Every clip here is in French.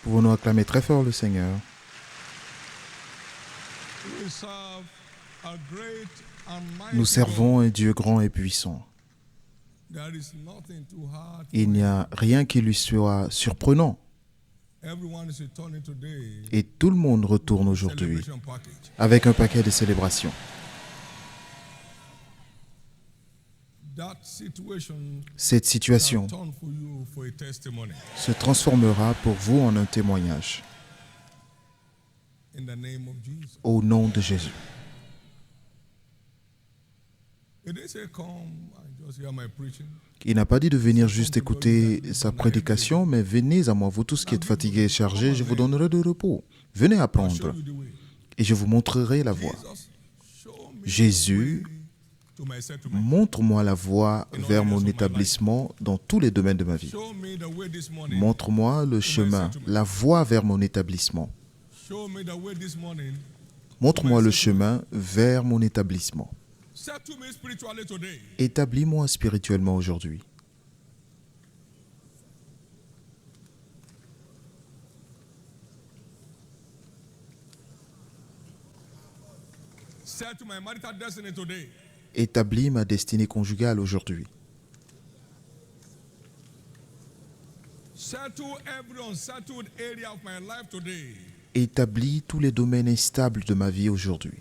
Pouvons-nous acclamer très fort le Seigneur? Nous servons un Dieu grand et puissant. Il n'y a rien qui lui soit surprenant. Et tout le monde retourne aujourd'hui avec un paquet de célébrations. Cette situation se transformera pour vous en un témoignage. Au nom de Jésus. Il n'a pas dit de venir juste écouter sa prédication, mais venez à moi, vous tous qui êtes fatigués et chargés, je vous donnerai du repos. Venez apprendre et je vous montrerai la voie. Jésus, montre-moi la voie vers mon établissement dans tous les domaines de ma vie. Montre-moi le chemin, la voie vers mon établissement. Montre-moi le chemin vers mon établissement. Établis-moi spirituellement aujourd'hui. Établis ma destinée conjugale aujourd'hui. Établis tous les domaines instables de ma vie aujourd'hui.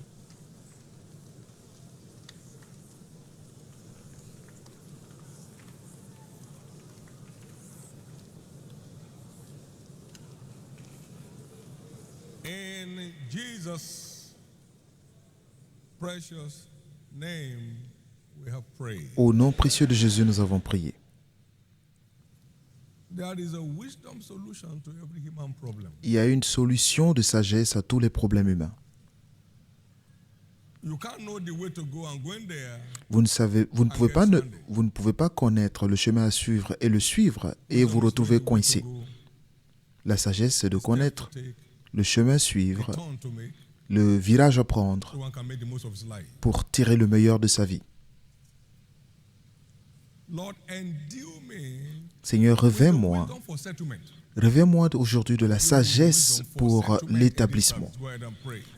In Jesus' precious name, we have prayed. Au nom précieux de Jésus, nous avons prié. There is a wisdom solution to every human problem. Il y a une solution de sagesse à tous les problèmes humains. You can't know the way to go and going there. Vous ne pouvez pas connaître le chemin à suivre et le suivre et vous retrouver coincé. La sagesse, c'est de connaître le chemin à suivre, le virage à prendre pour tirer le meilleur de sa vie. Seigneur, revêt-moi aujourd'hui de la sagesse pour l'établissement.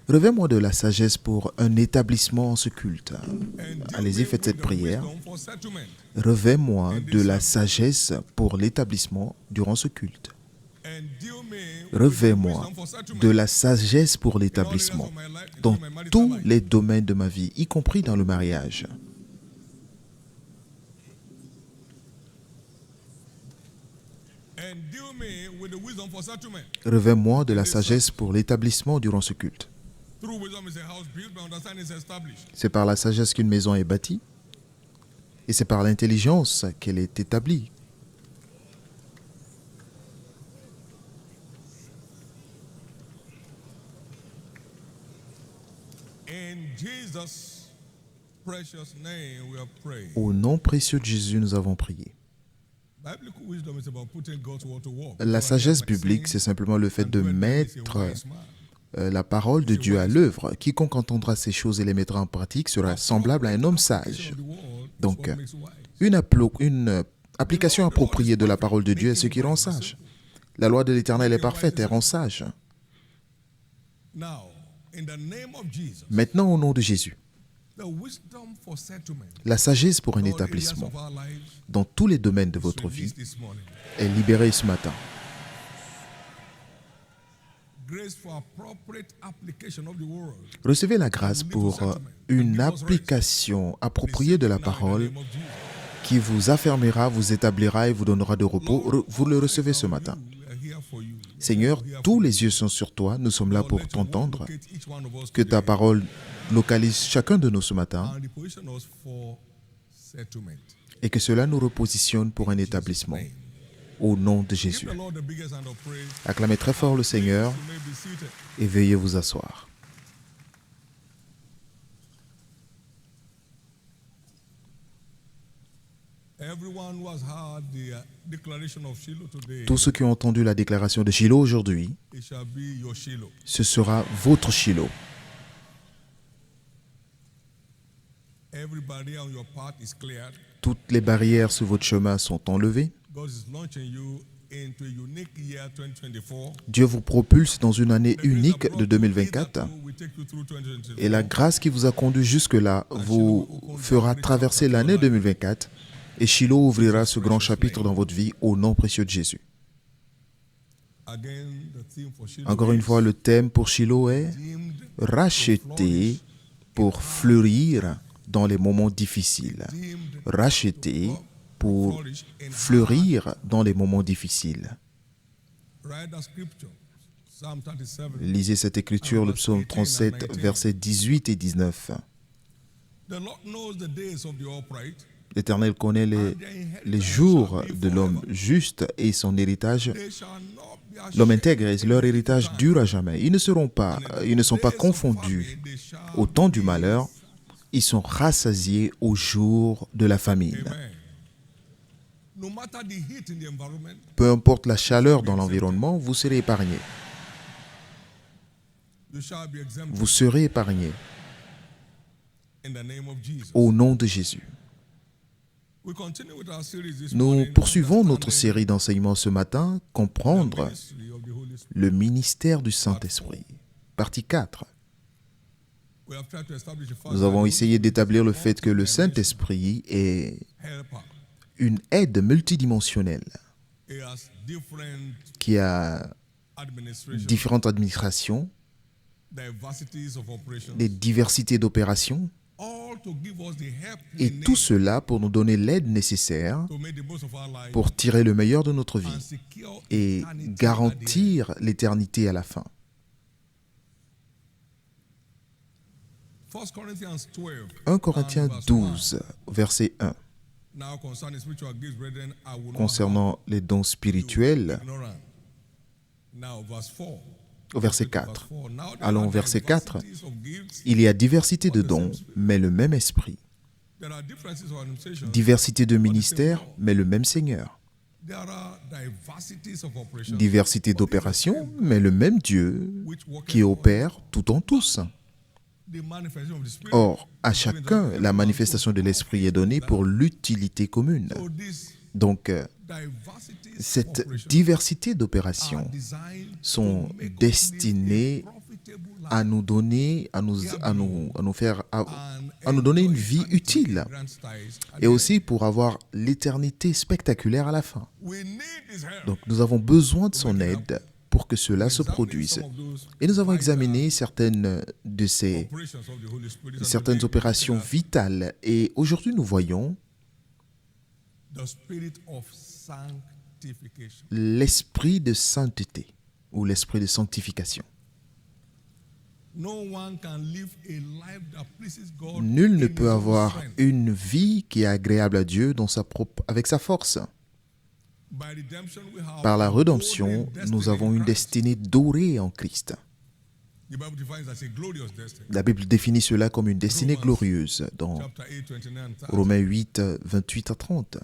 Revêt-moi de la sagesse pour un établissement en ce culte. Allez-y, faites cette prière. Revêt-moi de la sagesse pour l'établissement durant ce culte. Revêt-moi de la sagesse pour l'établissement dans tous les domaines de ma vie, y compris dans le mariage. Revêt-moi de la sagesse pour l'établissement durant ce culte. C'est par la sagesse qu'une maison est bâtie et c'est par l'intelligence qu'elle est établie. Au nom précieux de Jésus, nous avons prié. La sagesse biblique, c'est simplement le fait de mettre la parole de Dieu à l'œuvre. Quiconque entendra ces choses et les mettra en pratique sera semblable à un homme sage. Donc, une application appropriée de la parole de Dieu est ce qui rend sage. La loi de l'Éternel est parfaite, elle rend sage. Maintenant, au nom de Jésus, la sagesse pour un établissement dans tous les domaines de votre vie est libérée ce matin. Recevez la grâce pour une application appropriée de la parole qui vous affermira, vous établira et vous donnera de repos. Vous le recevez ce matin. Seigneur, tous les yeux sont sur toi. Nous sommes là pour t'entendre. Que ta parole localise chacun de nous ce matin et que cela nous repositionne pour un établissement. Au nom de Jésus. Acclamez très fort le Seigneur et veuillez vous asseoir. Tous ceux qui ont entendu la déclaration de Shiloh aujourd'hui, ce sera votre Shiloh. Toutes les barrières sur votre chemin sont enlevées. into a unique year 2024. Dieu vous propulse dans une année unique de 2024. We take you through 2024. Et la grâce qui vous a conduit jusque-là vous fera traverser l'année 2024. Et Shiloh ouvrira ce grand chapitre dans votre vie au nom précieux de Jésus. Again, the theme for Shiloh Encore une fois, le thème pour Shiloh est deemed racheter pour fleurir dans les moments difficiles. Racheter pour fleurir dans les moments difficiles. Write the scripture. Psalm 37. Lisez cette écriture, le psaume 37, versets 18 et 19. The Lord knows the days of the upright. L'Éternel connaît les jours de l'homme juste et son héritage. They shall not be ashamed. L'homme intègre et leur héritage dure à jamais. Ils ne sont pas confondus au temps du malheur. Ils sont rassasiés au jour de la famine. Amen. No matter the heat in the environment, Peu importe la chaleur dans l'environnement, vous serez épargnés. you shall be exempted Vous serez épargnés in the name of Jesus. au nom de Jésus. We continue with our series this Nous morning. poursuivons notre série d'enseignements ce matin, comprendre Ministry of the Holy Spirit. le ministère du Saint-Esprit. Partie 4. We have tried to establish the fact Nous avons that essayé d'établir le fait que le Saint-Esprit est helper. une aide multidimensionnelle It has different qui a administration, différentes administrations, diversities of operations, des diversités d'opérations, all to give us the help we et need tout cela pour nous donner l'aide nécessaire to make the most of our life pour tirer le meilleur de notre and vie secure et eternity at the end. garantir l'éternité à la fin. 1 Corinthians 12. 1 Corinthiens and verse 1. 12, verset 1. Now concerning spiritual gifts, brethren, I will not Concernant les dons spirituels, have ignorant. Now verse 4. au verset Verse 4. 4. Now there Allons are au verset 4. diversities of gifts, Il y a diversité de dons, mais le même esprit. there are differences of administration, Diversité de ministères, mais le même Seigneur. there are diversities of operations, Diversité d'opérations, mais le même Dieu which work qui opère tout en tous. the manifestation of the Spirit. Or, à chacun, la manifestation de l'esprit est donnée pour l'utilité commune. So these Donc, diversities of cette operations diversité are d'opérations designed sont to make us destinées live a profitable life à nous donner, à nous donner une vie utile, grand styles. et aussi pour avoir l'éternité spectaculaire à la fin. We need this help. Donc nous avons besoin de son aide pour que cela se produise. Some of those Et nous avons examiné certaines operations of the Holy Spirit and certaines today, opérations vitales, et aujourd'hui nous voyons the spirit of sanctification. l'esprit de sainteté ou l'esprit de sanctification. No one can live a life that pleases God Nul ne in peut his own avoir strength. une vie qui est agréable à Dieu avec sa force. By redemption, we have Par la a redemption, golden nous destiny avons in une Christ. destinée dorée en Christ. The Bible defines as a glorious destiny. La Bible définit cela comme une destinée glorieuse dans Chapter 8, 29 and 30. Romains 8, 28 à 30.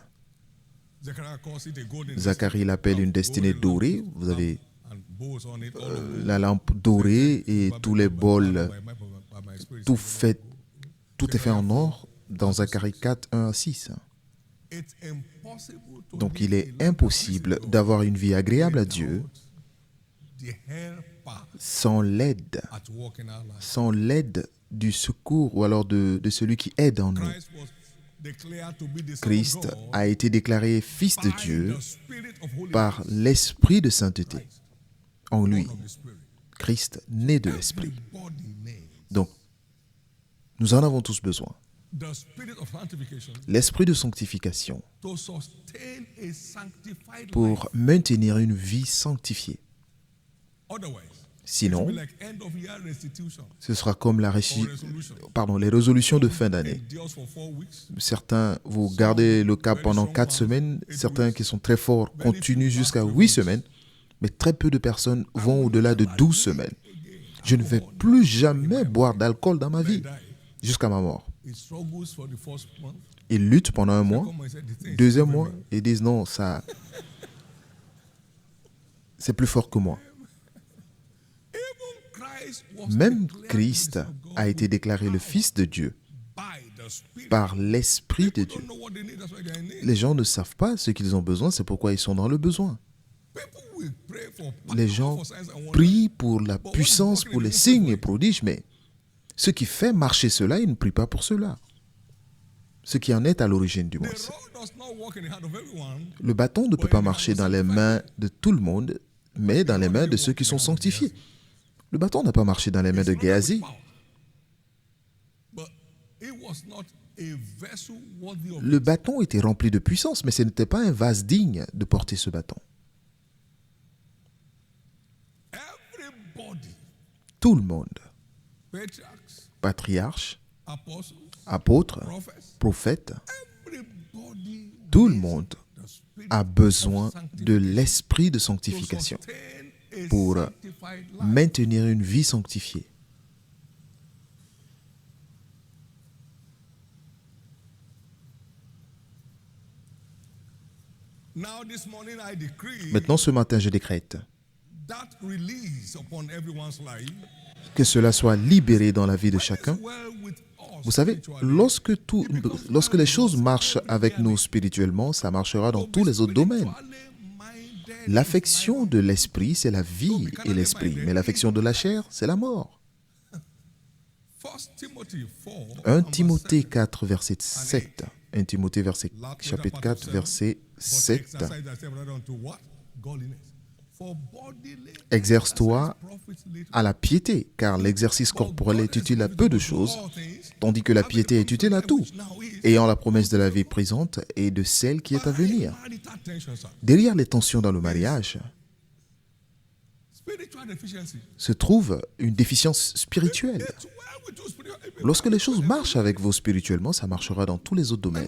Zechariah calls it a golden Zacharie l'appelle une destinée dorée. Vous avez and bows on it all over. la lampe dorée et tous les bols, By my spirit. tout est fait en or dans Zacharie 4, 1 à 6. It's impossible to Donc live il a est life that impossible pleases God d'avoir une vie agréable à Dieu without the helper sans l'aide, at work in our life. sans l'aide du secours ou alors de celui qui aide en nous. Christ was declared to be the Son of Christ God a été déclaré Fils de by Dieu the Spirit of Holy par Ghost, l'Esprit de sainteté. En lui, of the Spirit. Christ né de l'Esprit. Everybody needs Donc, nous en avons tous besoin. the Spirit of sanctification L'Esprit de sanctification to sustain a sanctified life. pour maintenir une vie sanctifiée. Otherwise, Sinon, it will be like end of year restitution ce sera comme les résolutions de fin d'année. endures for 4 weeks. Certains, vous gardez le cap pendant 4 semaines. Certains qui sont très forts continuent jusqu'à 8 semaines. Mais très peu de personnes vont au-delà de 12 semaines. Je ne vais plus jamais boire d'alcool dans ma vie jusqu'à ma mort. It struggles for the first month. Ils luttent pendant un mois. Come on, he said, the thing is Deuxième stopping mois, me. ils disent non, ça, c'est plus fort que moi. Even Christ was Même declared Christ the Son of God a été déclaré le Fils de Dieu by the Spirit. par l'Esprit de People Dieu. don't know what they need, that's why they are in need. Les gens ne savent pas ce qu'ils ont besoin, c'est pourquoi ils sont dans le besoin. Les gens prient pour la puissance, pour les signes et prodiges, mais ce qui fait marcher cela, ils ne prient pas pour cela. Ce qui en est à l'origine du moins. Le bâton ne peut pas marcher dans les mains de tout le monde, mais dans les mains de ceux qui sont sanctifiés. Le bâton n'a pas marché dans les mains de Géasi. Le bâton était rempli de puissance, mais ce n'était pas un vase digne de porter ce bâton. Tout le monde, patriarches, apôtres, prophètes, tout le monde a besoin de l'esprit de sanctification pour maintenir une vie sanctifiée. Maintenant, ce matin, je décrète que cela soit libéré dans la vie de chacun. Vous savez, lorsque les choses marchent avec nous spirituellement, ça marchera dans tous les autres domaines. L'affection de l'esprit, c'est la vie et l'esprit, mais l'affection de la chair, c'est la mort. 1 Timothée 4, verset 7. 1 Timothée chapitre 4, verset 7. Exerce-toi à la piété, car l'exercice corporel est utile à peu de choses, tandis que la piété est utile à tout, ayant la promesse de la vie présente et de celle qui est à venir. Derrière les tensions dans le mariage se trouve une déficience spirituelle. Lorsque les choses marchent avec vous spirituellement, ça marchera dans tous les autres domaines.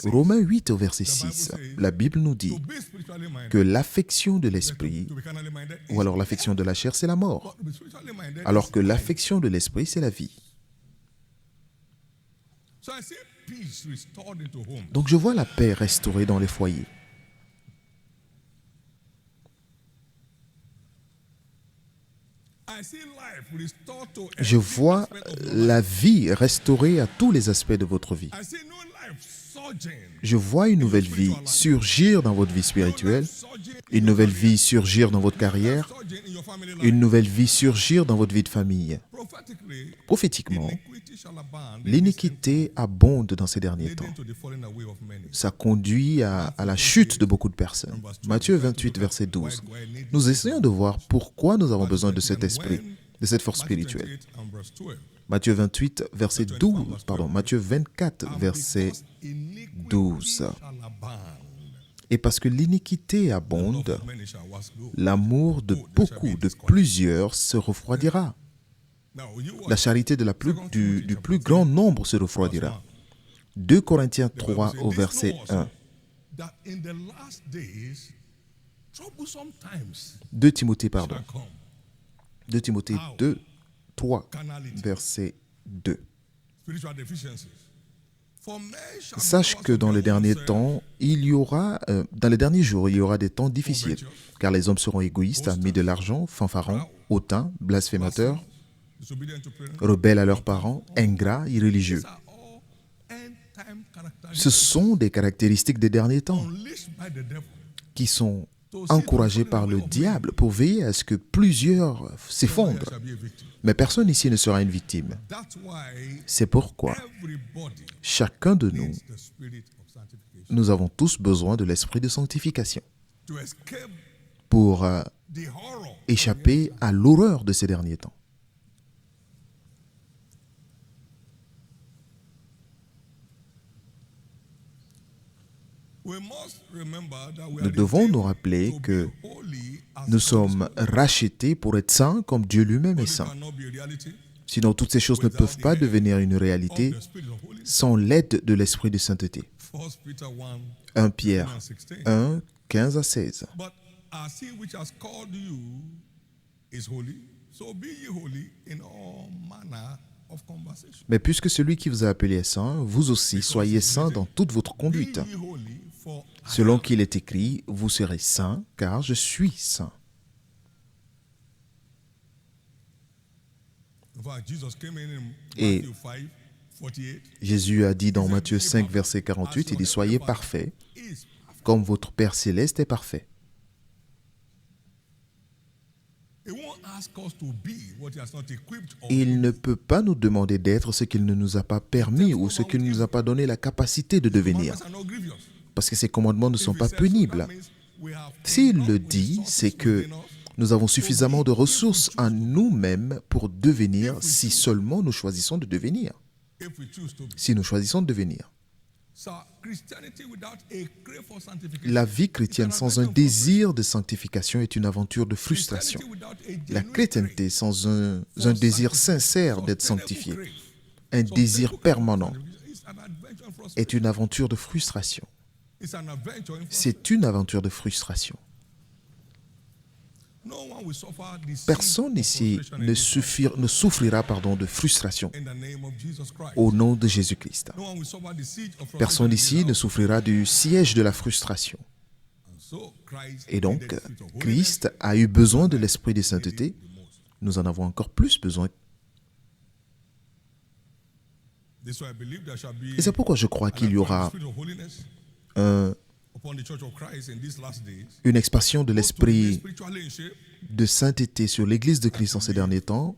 Romains 8 au verset 6, la Bible nous dit que l'affection de l'esprit, ou alors l'affection de la chair, c'est la mort, alors que l'affection de l'esprit, c'est la vie. Donc je vois la paix restaurée dans les foyers. Je vois la vie restaurée à tous les aspects de votre vie. Je vois une nouvelle vie surgir dans votre vie spirituelle, une nouvelle vie surgir dans votre carrière, une nouvelle vie surgir dans votre vie de famille. Prophétiquement, l'iniquité abonde dans ces derniers temps. Ça conduit à la chute de beaucoup de personnes. Matthieu 28, verset 12. Nous essayons de voir pourquoi nous avons besoin de cet esprit, de cette force spirituelle. Matthieu 28, verset 12, Matthieu 24, verset 12. Et parce que l'iniquité abonde, l'amour de beaucoup, de plusieurs, se refroidira. La charité du plus grand nombre se refroidira. 2 Corinthiens 3 au verset 1. 2 Timothée 2, 3, verset 2. Sache que dans les derniers temps, dans les derniers jours, il y aura des temps difficiles, car les hommes seront égoïstes, amis de l'argent, fanfarons, hautains, blasphémateurs, rebelles à leurs parents, ingrats, irréligieux. Ce sont des caractéristiques des derniers temps qui sont encouragées par le diable pour veiller à ce que plusieurs s'effondrent. Mais personne ici ne sera une victime. C'est pourquoi chacun de nous avons tous besoin de l'esprit de sanctification pour échapper à l'horreur de ces derniers temps. Nous devons nous rappeler que nous sommes rachetés pour être saints comme Dieu lui-même est saint. Sinon, toutes ces choses ne peuvent pas devenir une réalité sans l'aide de l'esprit de sainteté. 1 Pierre 1, 15 à 16. Mais puisque celui qui vous a appelé est saint, vous aussi soyez saints dans toute votre conduite. Selon qu'il est écrit, vous serez saints, car je suis saint. Et 48, Jésus a dit dans Matthieu 5, verset 48, il dit « Soyez parfaits, is comme votre Père céleste est parfait. He won't ask us to be what he has not equipped us. Il ne peut pas nous demander d'être ce qu'il ne nous a pas permis ou ce qu'il ne nous a pas donné la capacité de devenir, Commandments are not grievous. parce que ces commandements ne sont If he pas says so, pénibles. that means we have S'il enough le dit, resources c'est que within us. nous avons suffisamment de ressources en nous-mêmes pour devenir si seulement nous choisissons de devenir. If we choose to be. Si nous choisissons de devenir. So Christianity without a crave for sanctification. La vie chrétienne sans un désir de sanctification est une aventure de frustration. Christianity without a La genuine chrétienté sans un désir sincère d'être sanctifié, un désir permanent, It's an adventure in frustration. est une aventure de frustration. It's an adventure in frustration. C'est une aventure de frustration. No one will suffer the siege Personne of ici frustration ne souffrira de frustration in the name of Jesus Christ. au nom de Jésus-Christ. No one will suffer the siege of Personne frustration ici ne souffrira du siège de la frustration. So Christ Et donc, needed the spirit of holiness Christ a eu besoin de l'esprit de sainteté. the most. Nous en avons encore plus besoin. This is why I believe there shall be Et c'est pourquoi je crois qu'il y aura spirit of holiness un- upon the church of Christ in these last days. une expansion de To be l'esprit spiritually in shape, de sainteté sur l'Église de Christ en ces derniers temps,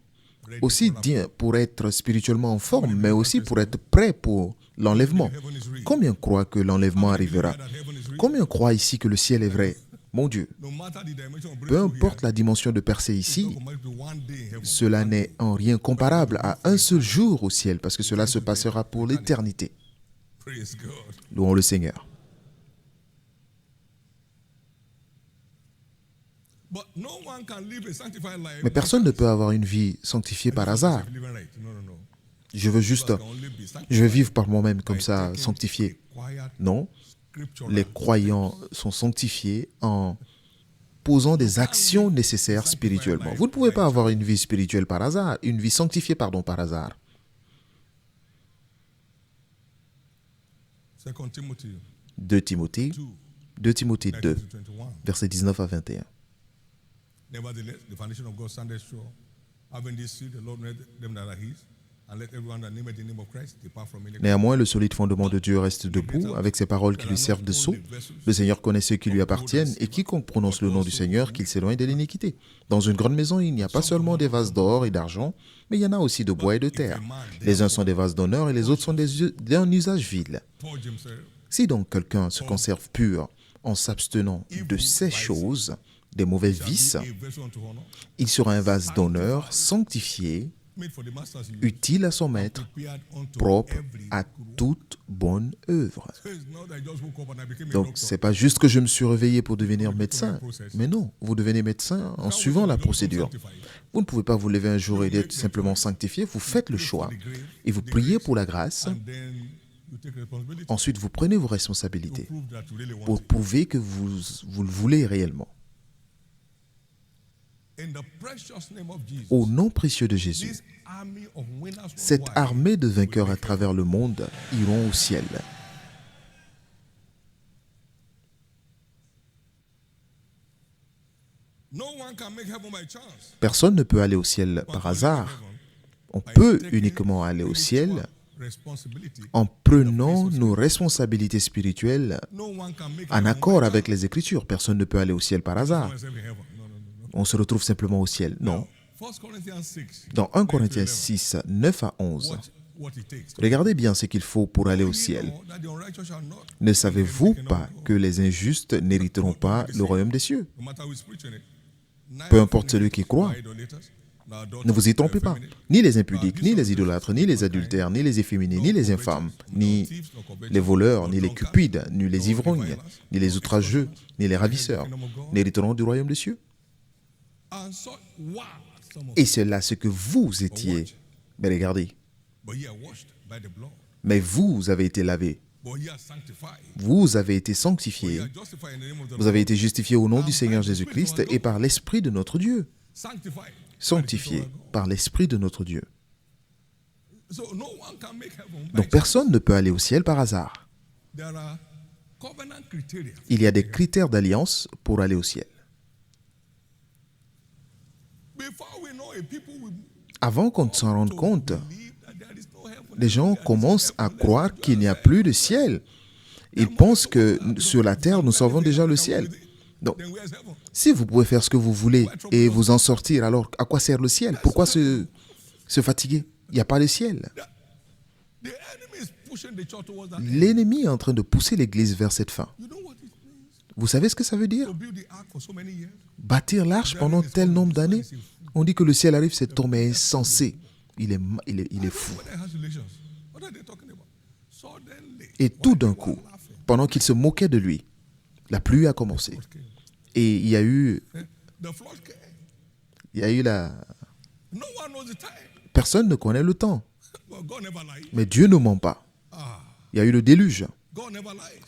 aussi bien pour être spirituellement en forme, mais aussi pour être prêt pour l'enlèvement. heaven is real. Combien croient que l'enlèvement arrivera? That heaven is real. Combien croient ici que le ciel est vrai? Mon Dieu, No matter the dimension of peu breakthrough importe la dimension de percée here, ici, no compared to one day in heaven. cela n'est en rien comparable à un seul jour au ciel, parce que cela se passera pour l'éternité. Praise God. Louons le Seigneur. But no one can live a sanctified life. Mais personne ne peut avoir une vie sanctifiée par hasard. Living right. No, no, no. Je veux juste, Can only be sanctified je veux vivre par moi-même comme by ça, taking sanctifié. a quiet Non, scriptural les croyants sont sanctifiés en posant des actions nécessaires spirituellement. Vous ne pouvez pas avoir une vie spirituelle par hasard, une vie sanctifiée, par hasard. 2 Timothy 2 Timothée, 2, 2 Timothée 2, 19 to 21. versets 19 à 21. Nevertheless, the foundation of God standeth sure. Having this seal, the Lord made them that are his, and let everyone that nameth the name of Christ depart from iniquity. Néanmoins, le solide fondement de Dieu reste debout, avec ses paroles qui lui servent de sceau. Le Seigneur connaît ceux qui lui appartiennent, et quiconque prononce le nom du Seigneur, qu'il s'éloigne de l'iniquité. Dans une grande maison, il n'y a pas seulement des vases d'or et d'argent, mais il y en a aussi de bois et de terre. Les uns sont des vases d'honneur et les autres sont d'un usage vil. Purge himself, Si donc quelqu'un se conserve pur en s'abstenant de ces choses, des mauvais vices, a vessel unto honor, il sera un vase d'honneur, sanctifié, made for the master's use, utile à son maître, prepared unto propre every à good work. toute bonne œuvre. So it's not that I just woke up and I became a Donc, doctor. c'est pas juste que je me suis réveillé pour devenir médecin, mais non, vous devenez médecin en suivant la procédure. Vous ne pouvez pas vous lever un jour et être simplement sanctifié, vous faites le choix et vous priez pour la grâce. And then you take responsibility Ensuite, vous prenez vos to responsabilités prove that you really want pour it. prouver que vous le voulez réellement. In the precious name of Jesus, Au nom précieux de Jésus, this army of winners cette worldwide, armée de vainqueurs à travers le monde iront au ciel. no one can make heaven by chance. Personne ne peut aller au ciel par hasard. On peut uniquement aller au ciel Responsibility. en prenant nos responsabilités spirituelles No one can make en heaven accord by avec les Écritures. Personne ne peut aller au ciel par hasard. chance. Heaven. No, no, no, no. On se retrouve simplement au ciel. Non. 1 Corinthians 6. Dans 1 Corinthiens 6, 9 à 11, What it takes. regardez bien ce qu'il faut pour aller au ciel. Know that the unrighteous shall not, Ne savez-vous pas que les injustes n'hériteront pas le royaume des cieux? no matter who is preaching it. Peu importe celui qui croit. Idolaters, nor adulterers, Ne vous y trompez nor pas. effeminate, Ni les impudiques, ni les idolâtres, ni les adultères, ni les efféminés, ni les infâmes, ni les voleurs, ni les cupides, ni les ivrognes, ni les outrageux, ni les ravisseurs n'hériteront du royaume des cieux. and so what some of Et c'est là ce que vous étiez. Mais regardez, but ye are washed by the blood. mais vous avez été lavés, But ye are sanctified. vous avez été Ye sanctifiés, are justified in the name of the vous Lord. avez été justifiés au nom du Seigneur Jésus-Christ et par l'Esprit de notre Dieu. Sanctified. Sanctifiés par l'Esprit de notre Dieu. So no one can make heaven by Donc personne ne peut aller au ciel par hasard. There are covenant criteria. Il y a des critères d'alliance pour aller au ciel. Before we know a people will Avant qu'on ne s'en rende compte, believe that there is no heaven. Les gens commencent à croire qu'il n'y a plus de ciel. Ils pensent que sur la terre, nous savons déjà le ciel. Donc, si vous pouvez faire ce que vous voulez et vous en sortir, alors à quoi sert le ciel? Pourquoi se fatiguer? Il n'y a pas de ciel. L'ennemi est en train de pousser l'Église vers cette fin. Vous savez ce que ça veut dire? Bâtir l'arche pendant tel nombre d'années. On dit que le ciel arrive, cet homme est insensé. Il est fou. Et tout d'un coup, pendant qu'il se moquait de lui, la pluie a commencé. Et il y a eu Personne ne connaît le temps. Mais Dieu ne ment pas. Il y a eu le déluge.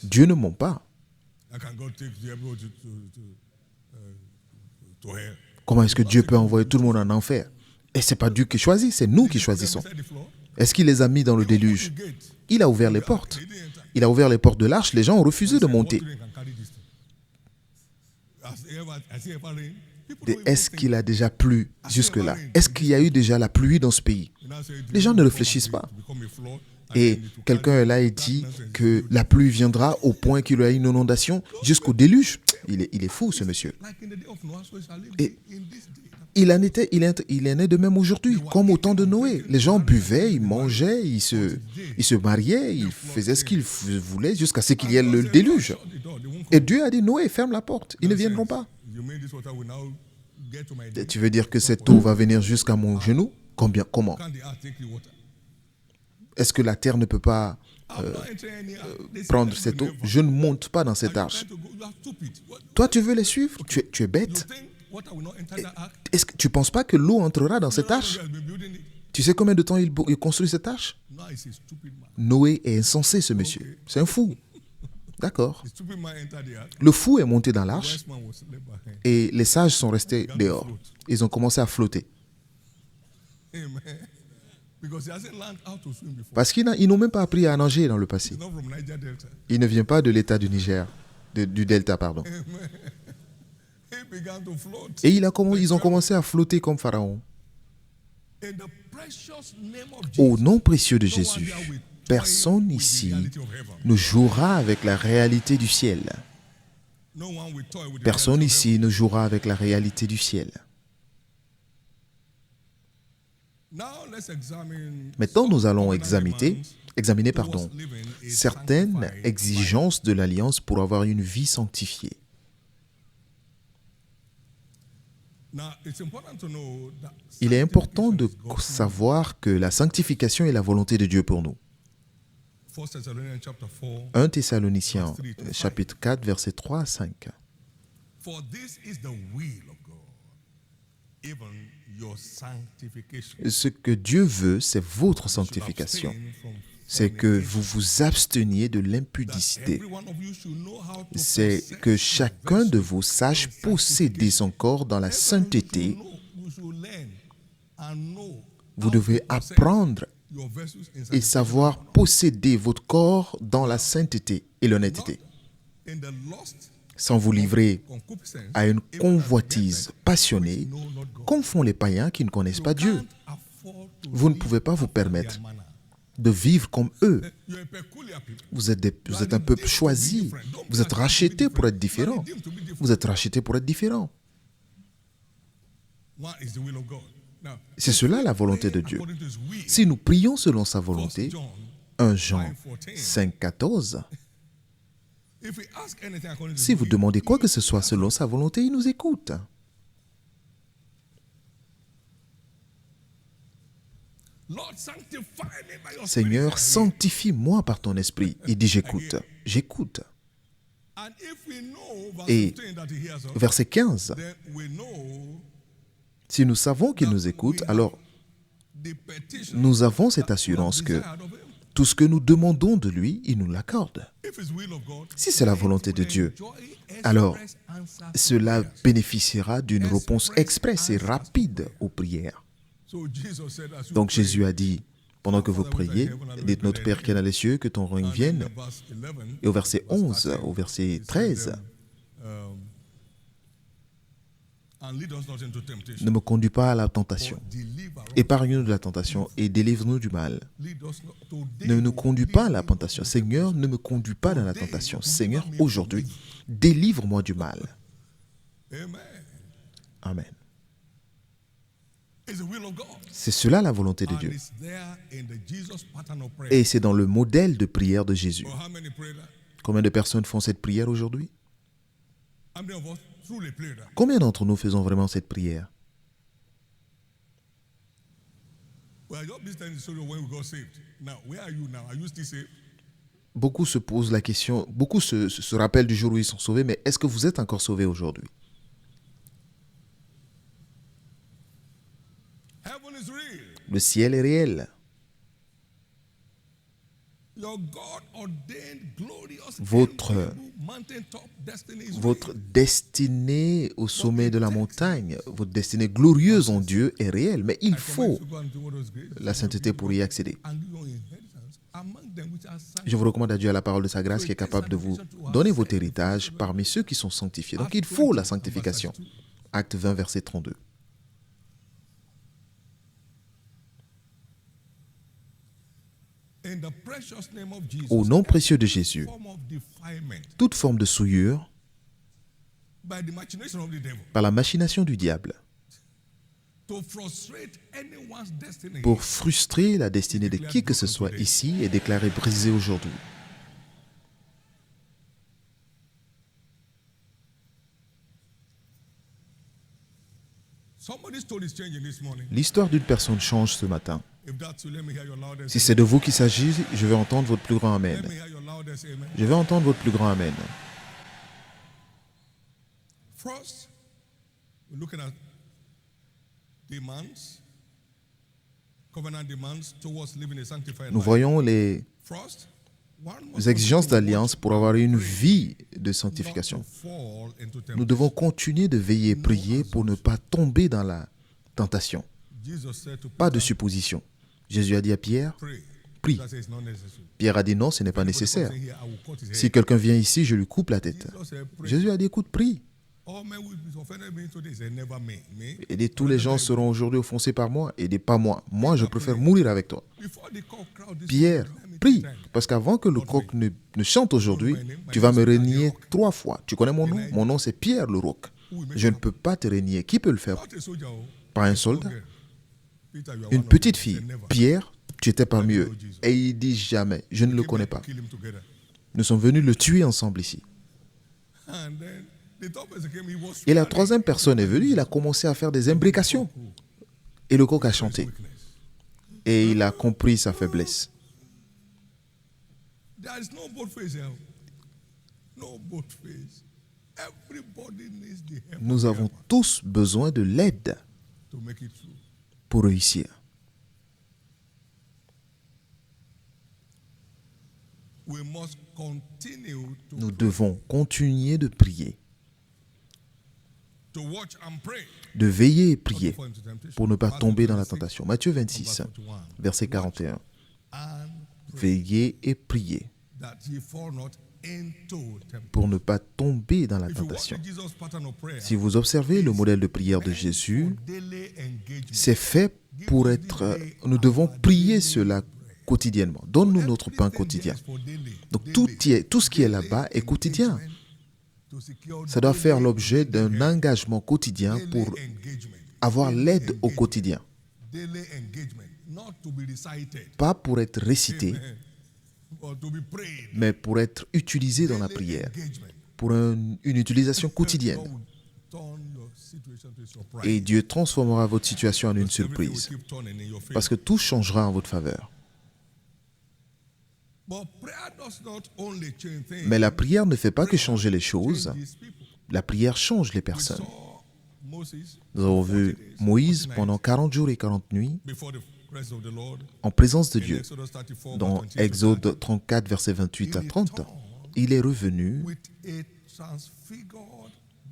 Dieu ne ment pas. Comment est-ce que Dieu peut envoyer tout le monde en enfer? Et ce n'est pas Dieu qui choisit, c'est nous qui choisissons. Est-ce qu'il les a mis dans le déluge? Il a ouvert les portes. Il a ouvert les portes de l'arche, les gens ont refusé de monter. Est-ce qu'il a déjà plu jusque-là? Est-ce qu'il y a eu déjà la pluie dans ce pays? Les gens ne réfléchissent pas. Et quelqu'un est là et dit que la pluie viendra au point qu'il y a une inondation jusqu'au déluge. Il est fou, ce monsieur. Et il en est de même aujourd'hui, comme au temps de Noé. Les gens buvaient, ils mangeaient, ils se mariaient, ils faisaient ce qu'ils voulaient jusqu'à ce qu'il y ait le déluge. Et Dieu a dit, Noé, ferme la porte, ils ne viendront pas. Et tu veux dire que cette eau va venir jusqu'à mon genou? Comment? Est-ce que la terre ne peut pas prendre cette eau? Je ne monte pas dans cette arche. Toi, tu veux les suivre? Tu es bête. Est-ce que tu ne penses pas que l'eau entrera dans cette arche? Tu sais combien de temps il construit cette arche? Noé est insensé, ce monsieur. C'est un fou. D'accord. Le fou est monté dans l'arche et les sages sont restés dehors. Ils ont commencé à flotter. Parce qu'ils n'ont même pas appris à nager dans le passé. Il ne vient pas de l'état du Niger, du delta, pardon. Et ils ont commencé à flotter comme Pharaon. Au nom précieux de Jésus, personne ici ne jouera avec la réalité du ciel. Personne ici ne jouera avec la réalité du ciel. Maintenant, nous allons examiner certaines exigences de l'Alliance pour avoir une vie sanctifiée. Il est important de savoir que la sanctification est la volonté de Dieu pour nous. 1 Thessaloniciens, chapitre 4, versets 3 à 5. Ce que Dieu veut, c'est votre sanctification. C'est que vous vous absteniez de l'impudicité. C'est que chacun de vous sache posséder son corps dans la sainteté. Vous devez apprendre et savoir posséder votre corps dans la sainteté et l'honnêteté, sans vous livrer à une convoitise passionnée, comme font les païens qui ne connaissent pas Dieu. Vous ne pouvez pas vous permettre de vivre comme eux. Vous êtes un peuple choisi. Vous êtes rachetés pour être différents. Vous êtes rachetés pour être différents. C'est cela la volonté de Dieu. Si nous prions selon sa volonté, 1 Jean 5, 14, si vous demandez quoi que ce soit selon sa volonté, il nous écoute. Seigneur, sanctifie-moi par ton esprit. Il dit, j'écoute. J'écoute. Et verset 15, si nous savons qu'il nous écoute, alors nous avons cette assurance que tout ce que nous demandons de lui, il nous l'accorde. Si c'est la volonté de Dieu, alors cela bénéficiera d'une réponse expresse et rapide aux prières. Donc Jésus a dit, pendant que vous priez, dites notre Père qui est dans les cieux, que ton règne vienne. Et au verset 11, au verset 13, and lead us not into temptation. Ne me conduis pas à la tentation. But deliver us. Épargne-nous de la tentation et délivre-nous du mal. Lead us not today. Ne nous conduis pas à la tentation. Seigneur, ne me conduis pas dans la tentation. Seigneur, aujourd'hui, délivre-moi du mal. Amen. Amen. It's the will of God. C'est cela la volonté de And Dieu. it's there in the Jesus pattern of prayer. Et c'est dans le modèle de prière de Jésus. Oh, how many pray that? Combien de personnes font cette prière aujourd'hui? How many of us truly pray that? Combien d'entre nous faisons vraiment cette prière? Well, just this time the story of when we got saved. Now, where are you now? Are you still saved? Beaucoup se posent la question, beaucoup se rappellent du jour où ils sont sauvés, mais est-ce que vous êtes encore sauvés aujourd'hui? Heaven is real. Le ciel est réel. Your God ordained glorious Votre- incredible mountaintop destiny is Votre real. destinée au sommet de la montagne, votre destinée glorieuse en Dieu est réelle, mais il I faut command you to go and do what was great. la sainteté pour y accéder. And give your inheritance among them which are sanctified. Je vous recommande à Dieu à la parole de sa grâce qui est capable de vous donner votre héritage parmi ceux qui sont sanctifiés. Donc il faut la sanctification. Acte 20, verset 32. In the precious name of Jesus, Au nom précieux de Jésus, form of defilement toute forme de souillure by the machination of the devil par la machination du diable to frustrate anyone's destiny. pour frustrer la destinée de qui que ce soit ici est déclarée brisée aujourd'hui. Somebody's story is changing this morning. L'histoire d'une personne change ce matin. If that's you, let me hear your loudest. Si c'est de vous qu'il s'agit, je vais entendre votre plus grand Let Amen. me hear your loudest amen. Je vais entendre votre plus grand Amen. First, we're looking at demands, covenant demands towards living a sanctified Nous life. voyons les First, one must exigences continue to d'alliance watch pour and avoir une pray, vie de not sanctification. to fall into Nous temptation. devons continuer de veiller et prier pour ne pas tomber dans la tentation. Jesus said to Pas de Peter, supposition. Jésus a dit à Pierre, pray. prie. Peter said it's not necessary. Pierre a dit non, ce n'est pas Anybody nécessaire. comes in here, I will cut his head. Si quelqu'un vient ici, je lui coupe la tête. Jesus said, pray. Jésus a dit, écoute, prie. All men will be offended me today. He said, never me. Me. Et dit, tous les gens seront aujourd'hui offensés par moi. Et dit, pas moi. Moi, je préfère mourir avec toi. Before the cock crowd this Pierre, morning, let me prie. tell you, Parce qu'avant que le coq ne chante aujourd'hui, tu vas me renier 3 fois. Tu connais mon nom? Mon nom, c'est Pierre le roc. Je ne peux pas te renier. Qui peut le faire? not a soldier, oh. Pas un soldat. Okay. Peter, you are Une one of petite them. He fille. said, never. Pierre, tu étais parmi eux. Et il dit jamais. Je ne le connais pas. Kill him together. Nous sommes venus le tuer ensemble ici. And then the third person came, he was Et la swearing. troisième personne est venue. Il a commencé à faire des imbrications. Et le coq a chanté. Weakness. Et il a compris sa faiblesse. There is no both face here. No both face. Everybody needs the help Nous avons tous besoin de l'aide to make it through. pour réussir. We must continue Nous devons continuer de prier, to watch and pray. de veiller et Not prier to fall into temptation. pour ne pas Matthew tomber dans la 26, tentation. Matthieu verse 26, 41. verset 41. And pray Veillez et priez that ye fall not into temptation. pour ne pas tomber dans la If you watch tentation. the Jesus pattern of prayer, Si vous observez le modèle de prière de Jésus, for daily engagement. c'est fait pour être... Nous devons prier cela quotidiennement. Donne-nous notre pain quotidien. For daily. Donc tout ce qui est là-bas est quotidien. To secure Ça doit faire l'objet d'un engagement quotidien pour daily engagement. avoir l'aide au quotidien. Daily engagement. Not to be recited, Pas pour être récité, but to be prayed. mais pour être utilisé dans la Daily prière. engagement. Pour une utilisation God quotidienne. will turn your situation to a surprise. Et Dieu transformera votre situation en une Everything will surprise. keep turning in your favor. Parce que tout changera en votre faveur. But prayer does not only change things. Mais la prière ne fait pas que changer les choses. Changes people. La prière change les We personnes. saw Moses Nous avons vu Moïse pendant 40 jours et 40 nuits before the presence of the Lord. en présence de In Dieu. Exodus 34, Dans verse 28 to Exode 34, versets 28 à 30, il est revenu 30, with a transfigured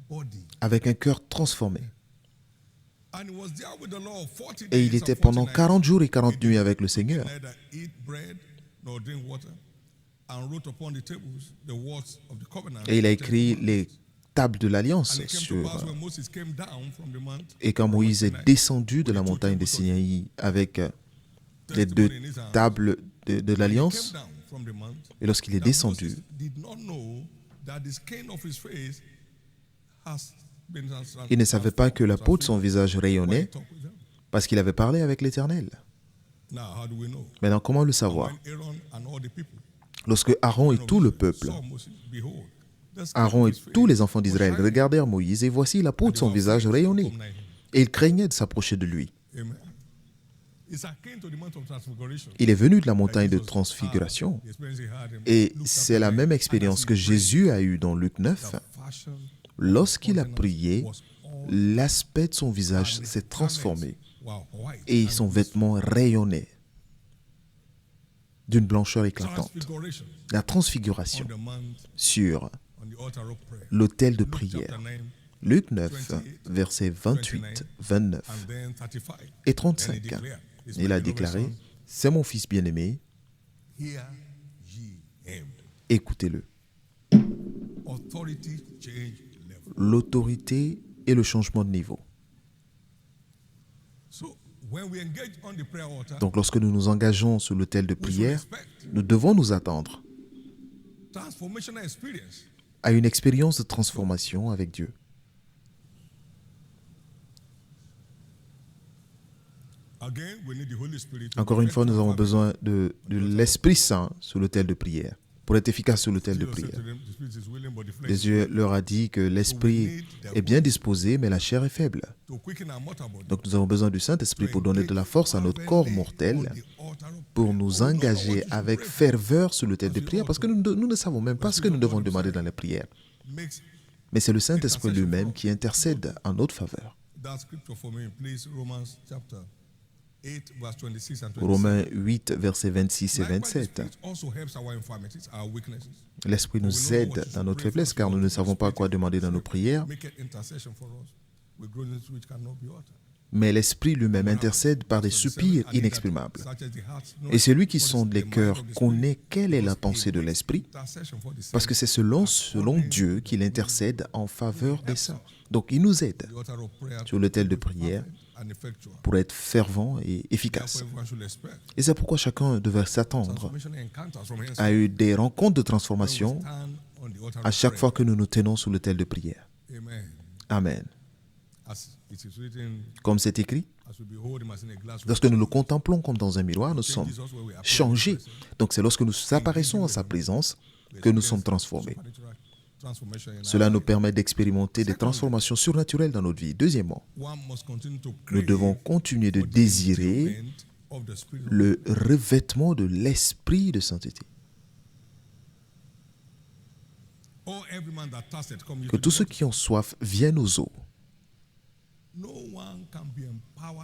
body. avec un cœur transformé. And he was there with the Lord 40 Et il days était and 40 pendant nights. 40 jours et 40 nuits avec le Seigneur. Neither eat bread nor drink water, and wrote upon the tables the words of the covenant. Et il a écrit les table de l'Alliance. Et quand Moïse est descendu de la montagne de Sinaï avec les deux tables de l'Alliance, et lorsqu'il est descendu, il ne savait pas que la peau de son visage rayonnait parce qu'il avait parlé avec l'Éternel. Maintenant, comment le savoir? Lorsque Aaron et tout le peuple, Aaron et tous les enfants d'Israël regardèrent Moïse, et voici la peau de son visage rayonnait, et ils craignaient de s'approcher de lui. Il est venu de la montagne de transfiguration, et c'est la même expérience que Jésus a eue dans Luc 9. Lorsqu'il a prié, l'aspect de son visage s'est transformé, et son vêtement rayonnait d'une blancheur éclatante. La transfiguration sur l'autel de prière. Luc 9, versets 28, 29 et 35. Il a déclaré, « C'est mon fils bien-aimé, écoutez-le. » L'autorité et le changement de niveau. Donc, lorsque nous nous engageons sur l'autel de prière, nous devons nous attendre à une expérience de transformation avec Dieu. Encore une fois, nous avons besoin de l'Esprit Saint sur l'autel de prière, pour être efficace sur l'autel de prière. Jésus leur a dit que l'Esprit est bien disposé, mais la chair est faible. Donc nous avons besoin du Saint-Esprit pour donner de la force à notre corps mortel, pour nous engager avec ferveur sur l'autel de prière, parce que nous ne savons même pas ce que nous devons demander dans la prière. Mais c'est le Saint-Esprit lui-même qui intercède en notre faveur. Romains 8, versets 26 et 27. L'Esprit nous aide dans notre faiblesse, car nous ne savons pas quoi demander dans nos prières. Mais l'Esprit lui-même intercède par des soupirs inexprimables. Et celui qui sonde les cœurs connaît quelle est la pensée de l'Esprit, parce que c'est selon Dieu qu'il intercède en faveur des saints. Donc il nous aide sur l'autel de prière pour être fervent et efficace. Et c'est pourquoi chacun devait s'attendre à des rencontres de transformation à chaque fois que nous nous tenons sur l'autel de prière. Amen. Comme c'est écrit, lorsque nous le contemplons comme dans un miroir, nous sommes changés. Donc c'est lorsque nous apparaissons en sa présence que nous sommes transformés. Cela nous permet d'expérimenter des transformations surnaturelles dans notre vie. Deuxièmement, nous devons continuer de désirer le revêtement de l'esprit de sainteté. Que tous ceux qui ont soif viennent aux eaux.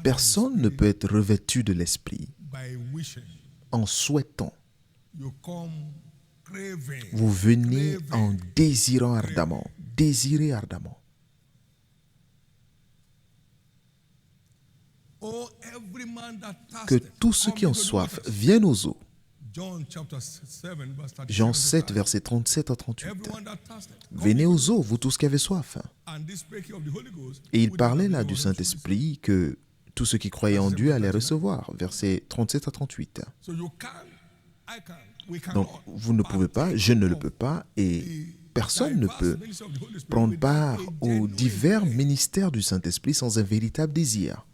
Personne ne peut être revêtu de l'esprit en souhaitant. Vous venez en désirant ardemment. Désirez ardemment. Que tous ceux qui ont soif viennent aux eaux. Jean 7, versets 37 à 38. Venez aux eaux, vous tous qui avez soif. Et il parlait là du Saint-Esprit que tous ceux qui croyaient en Dieu allaient recevoir. Versets 37 à 38. Donc, vous ne pouvez pas, je ne le peux pas, et personne ne peut prendre part aux divers ministères du Saint-Esprit sans un véritable désir.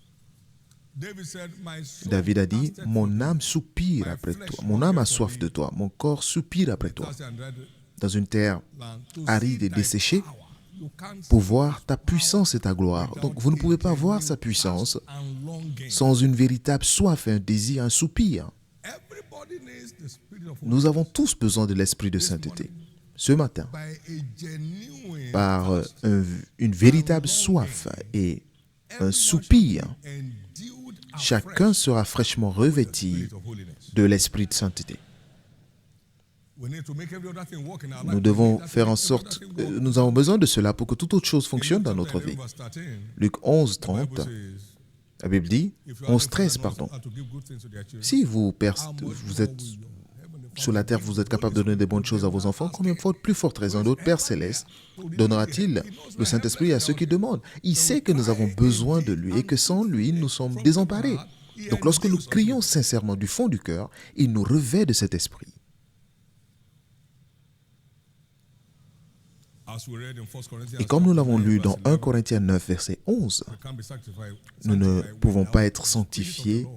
David a dit, mon âme soupire après toi, mon âme a soif de toi, mon corps soupire après toi. Dans une terre aride et desséchée, pour voir ta puissance et ta gloire. Donc vous ne pouvez pas voir sa puissance sans une véritable soif, un désir, un soupir. Nous avons tous besoin de l'Esprit de sainteté. Ce matin, par une véritable soif et un soupir, chacun sera fraîchement revêtu de l'Esprit de sainteté. Nous devons faire en sorte, nous avons besoin de cela pour que toute autre chose fonctionne dans notre vie. Luc 11, 30, la Bible dit, 11, 13, pardon. Si vous sur la terre vous êtes capable de donner des bonnes choses à vos enfants, combien de fois plus forte raison notre Père Céleste donnera-t-il le Saint-Esprit à ceux qui demandent? Il sait que nous avons besoin de lui et que sans lui, nous sommes désemparés. Donc lorsque nous crions sincèrement du fond du cœur, il nous revêt de cet esprit. Et comme nous l'avons lu dans 1 Corinthiens 9, verset 11, nous ne pouvons pas être sanctifiés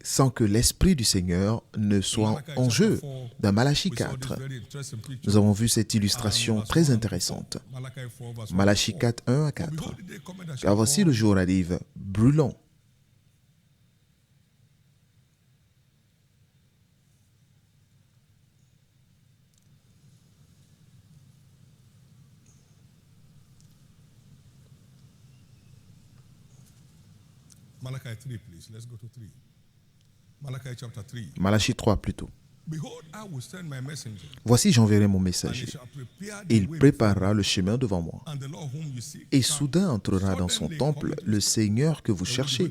sans que l'Esprit du Seigneur ne soit en jeu. Dans Malachie 4, nous avons vu cette illustration très intéressante. Malachie 4, 1 à 4. Car voici le jour arrive, brûlant. Malachi 3, please. Let's go to 3. Malachi chapter 3. Malachie 3 plutôt. Behold, I will send my messenger, Voici, j'enverrai mon and he messager, shall prepare et the il way préparera le chemin devant moi. and the Lord whom you seek. Et soudain entrera dans son temple le Seigneur que vous cherchez.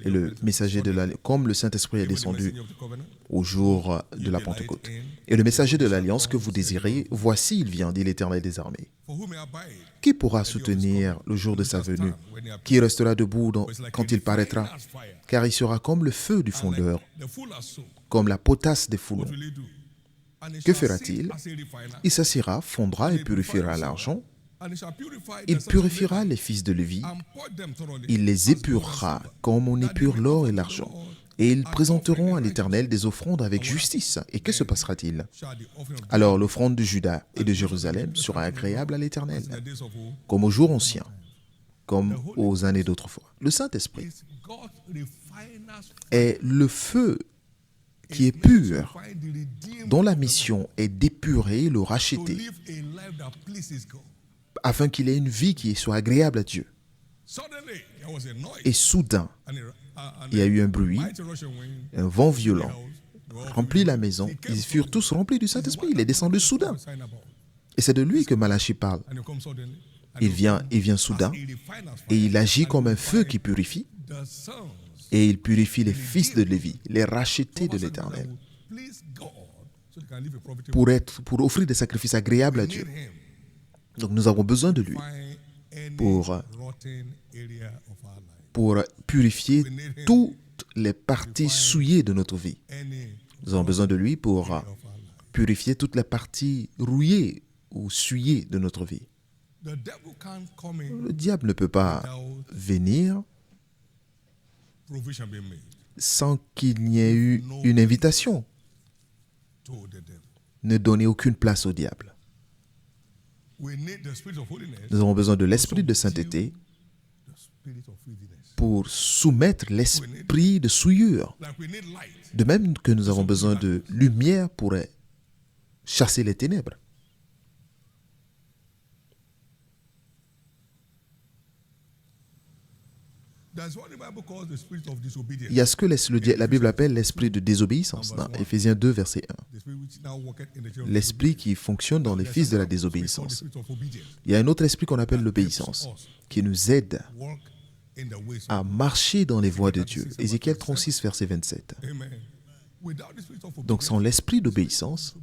Et le messager de l'Alliance, comme le Saint-Esprit est descendu au jour de la Pentecôte. Et le messager de l'Alliance que vous désirez, voici, il vient, dit l'Éternel des armées. For whom may abide? Qui pourra soutenir le jour de sa venue? Qui restera debout quand il paraîtra? Car il sera comme le feu du fondeur, The fuller's soul. comme la potasse des foulons. What will he do? And he Que shall fera-t-il? sit as a refiner, Il s'assira, fondra et purifiera l'argent. and he shall purify Il the sons of purifiera Levi, les fils de Lévi. and purge them thoroughly. Il les épurera comme on épure l'or et l'argent. Et ils présenteront à l'Éternel des offrandes avec justice. Et que se passera-t-il? Shall the offering of Alors l'offrande de Juda et de Jérusalem sera agréable à l'Éternel, the days of old comme aux jours anciens, comme aux années d'autrefois. Le Saint-Esprit is God's refiner's est le feu qui est pur, refine the redeemed dont la mission est d'épurer le to racheté, live a life that pleases God. afin qu'il ait une vie qui soit agréable à Dieu. Suddenly, there was a noise, Et soudain, and il y a eu un bruit, mighty rushing wind un vent violent, remplit la maison. Ils furent tous remplis du Saint-Esprit. Il est descendu soudain. sign about. Et c'est de lui que Malachie parle. And he comes suddenly. And Il vient soudain, he refiners et il agit comme un feu qui purifie, the sons et il purifie les fils de Lévi, les rachetés de that l'Éternel, would please God, so they can live a profitable pour offrir des sacrifices agréables à Dieu. need him. Donc nous avons besoin de lui Find any pour rotten area of our life. pour purifier toutes les parties souillées de notre vie. Any Nous avons besoin de lui pour of our life. purifier toutes les parties rouillées ou souillées de notre vie. The devil can't come in Le diable ne peut pas venir provision being made sans qu'il n'y ait eu une invitation. to the devil. Ne donnez aucune place au diable. We need the spirit of holiness, Nous avons besoin de l'esprit de sainteté the spirit of filthiness. pour soumettre l'esprit de souillure. Like we need light. De même que nous avons besoin de lumière pour chasser les ténèbres. That's what the Bible calls the spirit of disobedience. Il y a ce que la Bible appelle l'esprit de désobéissance dans Éphésiens 2, verset 1. The spirit which now worketh in the children of L'esprit qui fonctionne dans les fils de la disobedience. The désobéissance. spirit of obedience. Il y a un autre esprit qu'on appelle l'obéissance, qui nous aide Walk in the ways of à marcher dans les voies de Dieu. Ézéchiel 36, verset 27. Amen. Without the spirit of obedience, Donc sans l'esprit d'obéissance,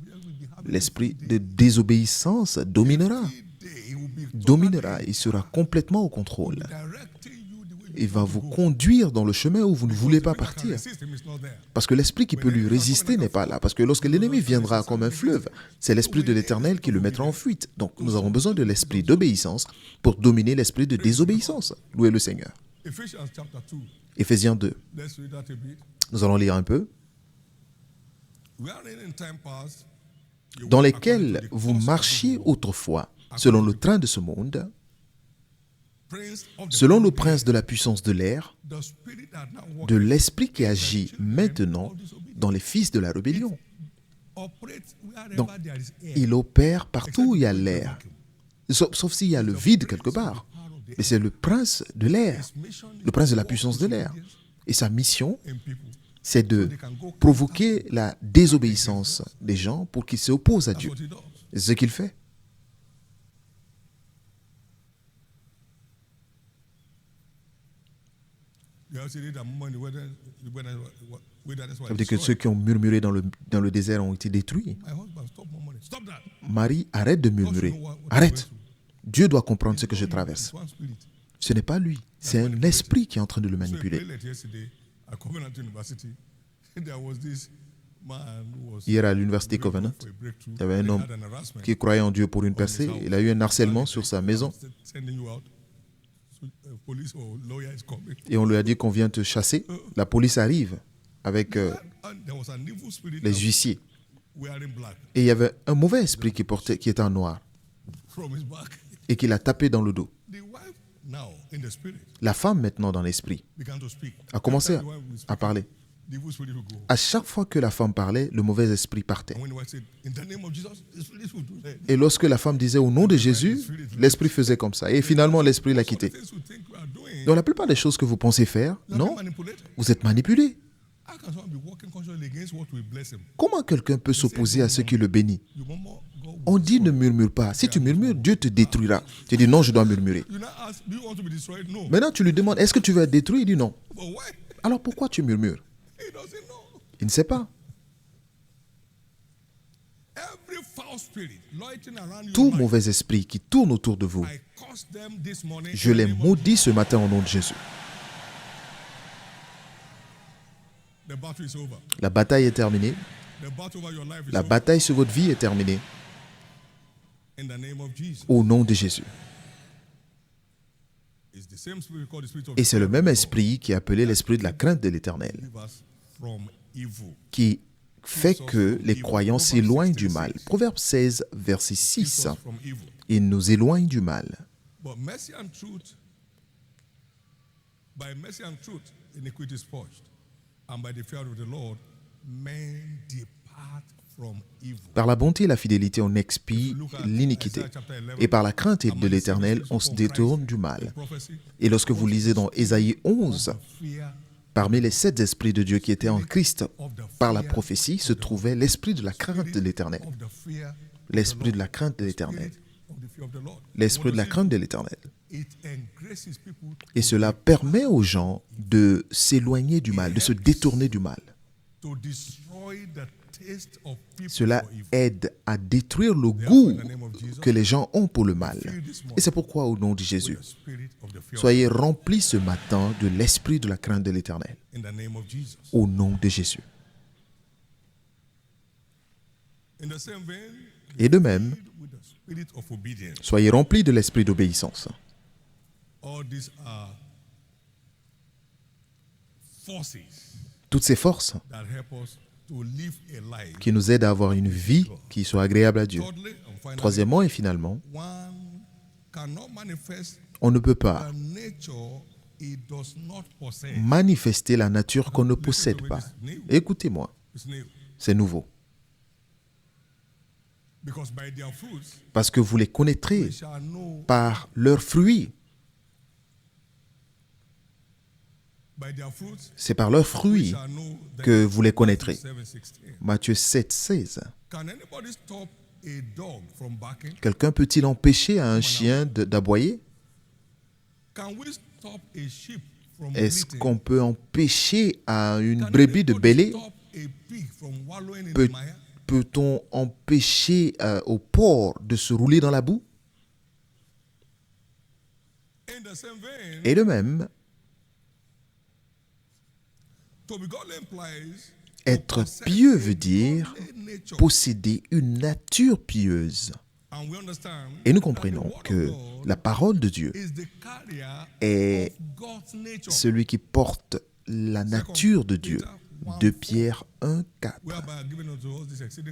l'esprit de désobéissance dominera. day will be Dominera, il sera complètement au contrôle. directing you the way Il va vous conduire dans le chemin où vous ne voulez pas partir. system is not there. Parce que l'esprit qui peut lui résister n'est pas là. Parce que lorsque l'ennemi viendra comme un fleuve, c'est l'esprit de l'Éternel qui le mettra en fuite. Donc nous avons besoin de l'esprit d'obéissance pour dominer l'esprit de désobéissance. Louez le Seigneur. Ephesians chapter 2. Éphésiens 2. Let's read that a bit. Nous allons lire un peu. We are in time past. You Dans walk lesquels according to the vous course of marchiez this world, autrefois, selon le train de ce monde, prince of the selon le world, prince de la puissance de l'air, the spirit that now de worketh l'esprit qui agit maintenant dans les fils de la rébellion. operates wherever Donc, there is air. il opère partout où il y a l'air. Sauf s'il y a le vide quelque part. Mais c'est le prince de l'air, His mission is le prince de la puissance de l'air. Et sa mission, in people. c'est de provoquer la désobéissance des gens pour qu'ils s'opposent à That's Dieu. what he does. C'est ce qu'il fait. Ça veut dire que ceux qui ont murmuré dans le désert ont été détruits. Marie, arrête de murmurer. Arrête. Dieu doit comprendre ce que je traverse. Ce n'est pas lui. C'est un esprit qui est en train de le manipuler. Hier à l'université Covenant, il y avait un homme qui croyait en Dieu pour une percée. Il a eu un harcèlement sur sa maison. Et on lui a dit qu'on vient te chasser. La police arrive avec les huissiers. Et il y avait un mauvais esprit qui était en noir et qui l'a tapé dans le dos. La femme, maintenant dans l'esprit, a commencé à parler. À chaque fois que la femme parlait, le mauvais esprit partait. Et lorsque la femme disait au nom de Jésus, l'esprit faisait comme ça. Et finalement, l'esprit l'a quitté. Dans la plupart des choses que vous pensez faire, non, vous êtes manipulé. Comment quelqu'un peut s'opposer à ce qui le bénit? On dit ne murmure pas. Si tu murmures, Dieu te détruira. Tu dis non, je dois murmurer. Maintenant, tu lui demandes, est-ce que tu veux être détruit? Il dit non. Alors pourquoi tu murmures? Il ne sait pas. Tout mauvais esprit qui tourne autour de vous, je les maudis ce matin au nom de Jésus. La bataille est terminée. La bataille sur votre vie est terminée. Au nom de Jésus. Et c'est le même esprit qui est appelé l'esprit de la crainte de l'Éternel, qui fait que les croyants s'éloignent du mal. Proverbe 16, verset 6. Il nous éloigne du mal. Par la bonté et la fidélité, on expie l'iniquité. Et par la crainte de l'Éternel, on se détourne du mal. Et lorsque vous lisez dans Ésaïe 11, parmi les 7 esprits de Dieu qui étaient en Christ, par la prophétie, se trouvait l'esprit de la crainte de l'Éternel. L'esprit de la crainte de l'Éternel. L'esprit de la crainte de l'Éternel. Et cela permet aux gens de s'éloigner du mal, de se détourner du mal. Cela aide à détruire le goût que les gens ont pour le mal. Et c'est pourquoi, au nom de Jésus, soyez remplis ce matin de l'esprit de la crainte de l'Éternel. Au nom de Jésus. Et de même, soyez remplis de l'esprit d'obéissance. Toutes ces forces qui nous aident à avoir une vie qui soit agréable à Dieu. Troisièmement et finalement, on ne peut pas manifester la nature qu'on ne possède pas. Écoutez-moi, c'est nouveau. Parce que vous les connaîtrez par leurs fruits. C'est par leurs fruits que vous les connaîtrez. Matthieu 7, 16. Quelqu'un peut-il empêcher un chien d'aboyer? Est-ce qu'on peut empêcher à une brebis de bêler? Peut-on empêcher au porc de se rouler dans la boue? Et de même, être pieux veut dire posséder une nature pieuse. Et nous comprenons que la parole de Dieu est celui qui porte la nature de Dieu. 2 Pierre 1, 4.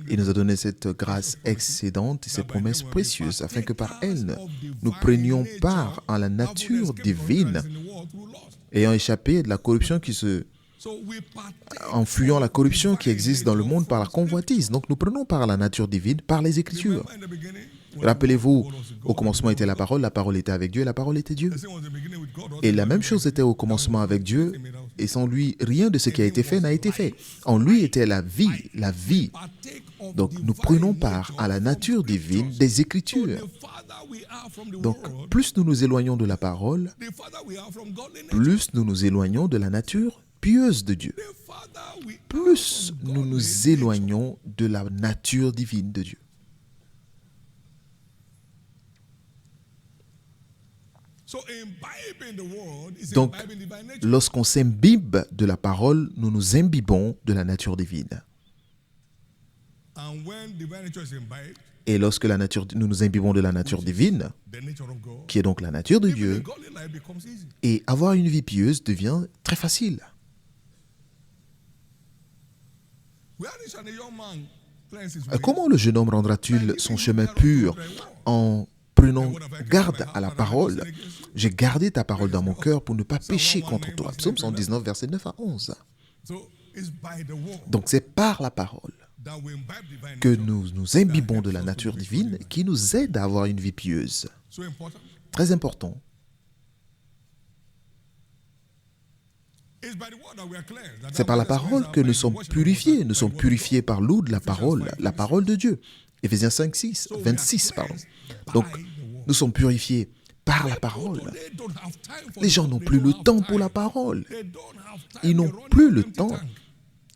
Il nous a donné cette grâce excédente et ces promesses précieuses afin que par elles, nous prenions part à la nature divine, ayant échappé de la corruption en fuyant la corruption qui existe dans le monde par la convoitise. Donc nous prenons part à la nature divine par les Écritures. Rappelez-vous, au commencement était la parole était avec Dieu et la parole était Dieu. Et la même chose était au commencement avec Dieu, et sans lui, rien de ce qui a été fait n'a été fait. En lui était la vie. Donc, nous prenons part à la nature divine des Écritures. Donc, plus nous nous éloignons de la parole, plus nous nous éloignons de la nature pieuse de Dieu. Plus nous nous éloignons de la nature divine de Dieu. Donc, lorsqu'on s'imbibe de la parole, nous nous imbibons de la nature divine. Et lorsque nous nous imbibons de la nature divine, qui est donc la nature de Dieu, et avoir une vie pieuse devient très facile. Comment le jeune homme rendra-t-il son chemin pur en prenant garde à la parole? J'ai gardé ta parole dans mon cœur pour ne pas pécher contre toi. Psaume 119, versets 9 à 11. Donc c'est par la parole que nous nous imbibons de la nature divine qui nous aide à avoir une vie pieuse. Très important. C'est par la parole que nous sommes purifiés. Nous sommes purifiés par l'eau de la parole de Dieu. Éphésiens 5, 26. Donc, nous sommes purifiés par la parole. Les gens n'ont plus le temps pour la parole. Ils n'ont plus le temps.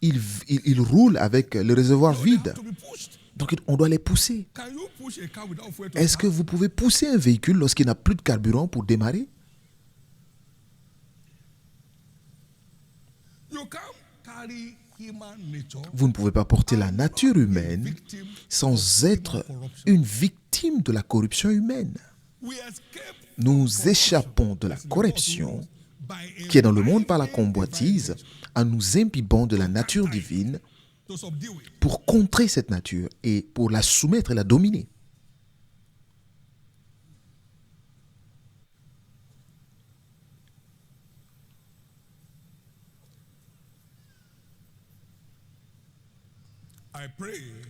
Ils roulent avec le réservoir vide. Donc, on doit les pousser. Est-ce que vous pouvez pousser un véhicule lorsqu'il n'a plus de carburant pour démarrer? Vous ne pouvez pas porter la nature humaine sans être une victime de la corruption humaine. Nous échappons de la corruption qui est dans le monde par la convoitise en nous imbibant de la nature divine pour contrer cette nature et pour la soumettre et la dominer.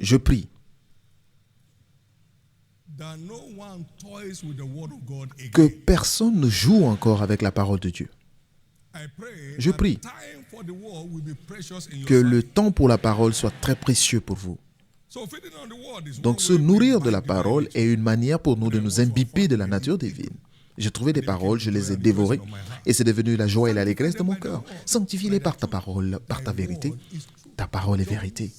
Je prie que personne ne joue encore avec la parole de Dieu. Je prie que le temps pour la parole soit très précieux pour vous. Donc, se nourrir de la parole est une manière pour nous de nous imbiber de la nature divine. J'ai trouvé des paroles, je les ai dévorées, et c'est devenu la joie et l'allégresse de mon cœur. Sanctifie-les par ta parole, par ta vérité. Ta parole est vérité.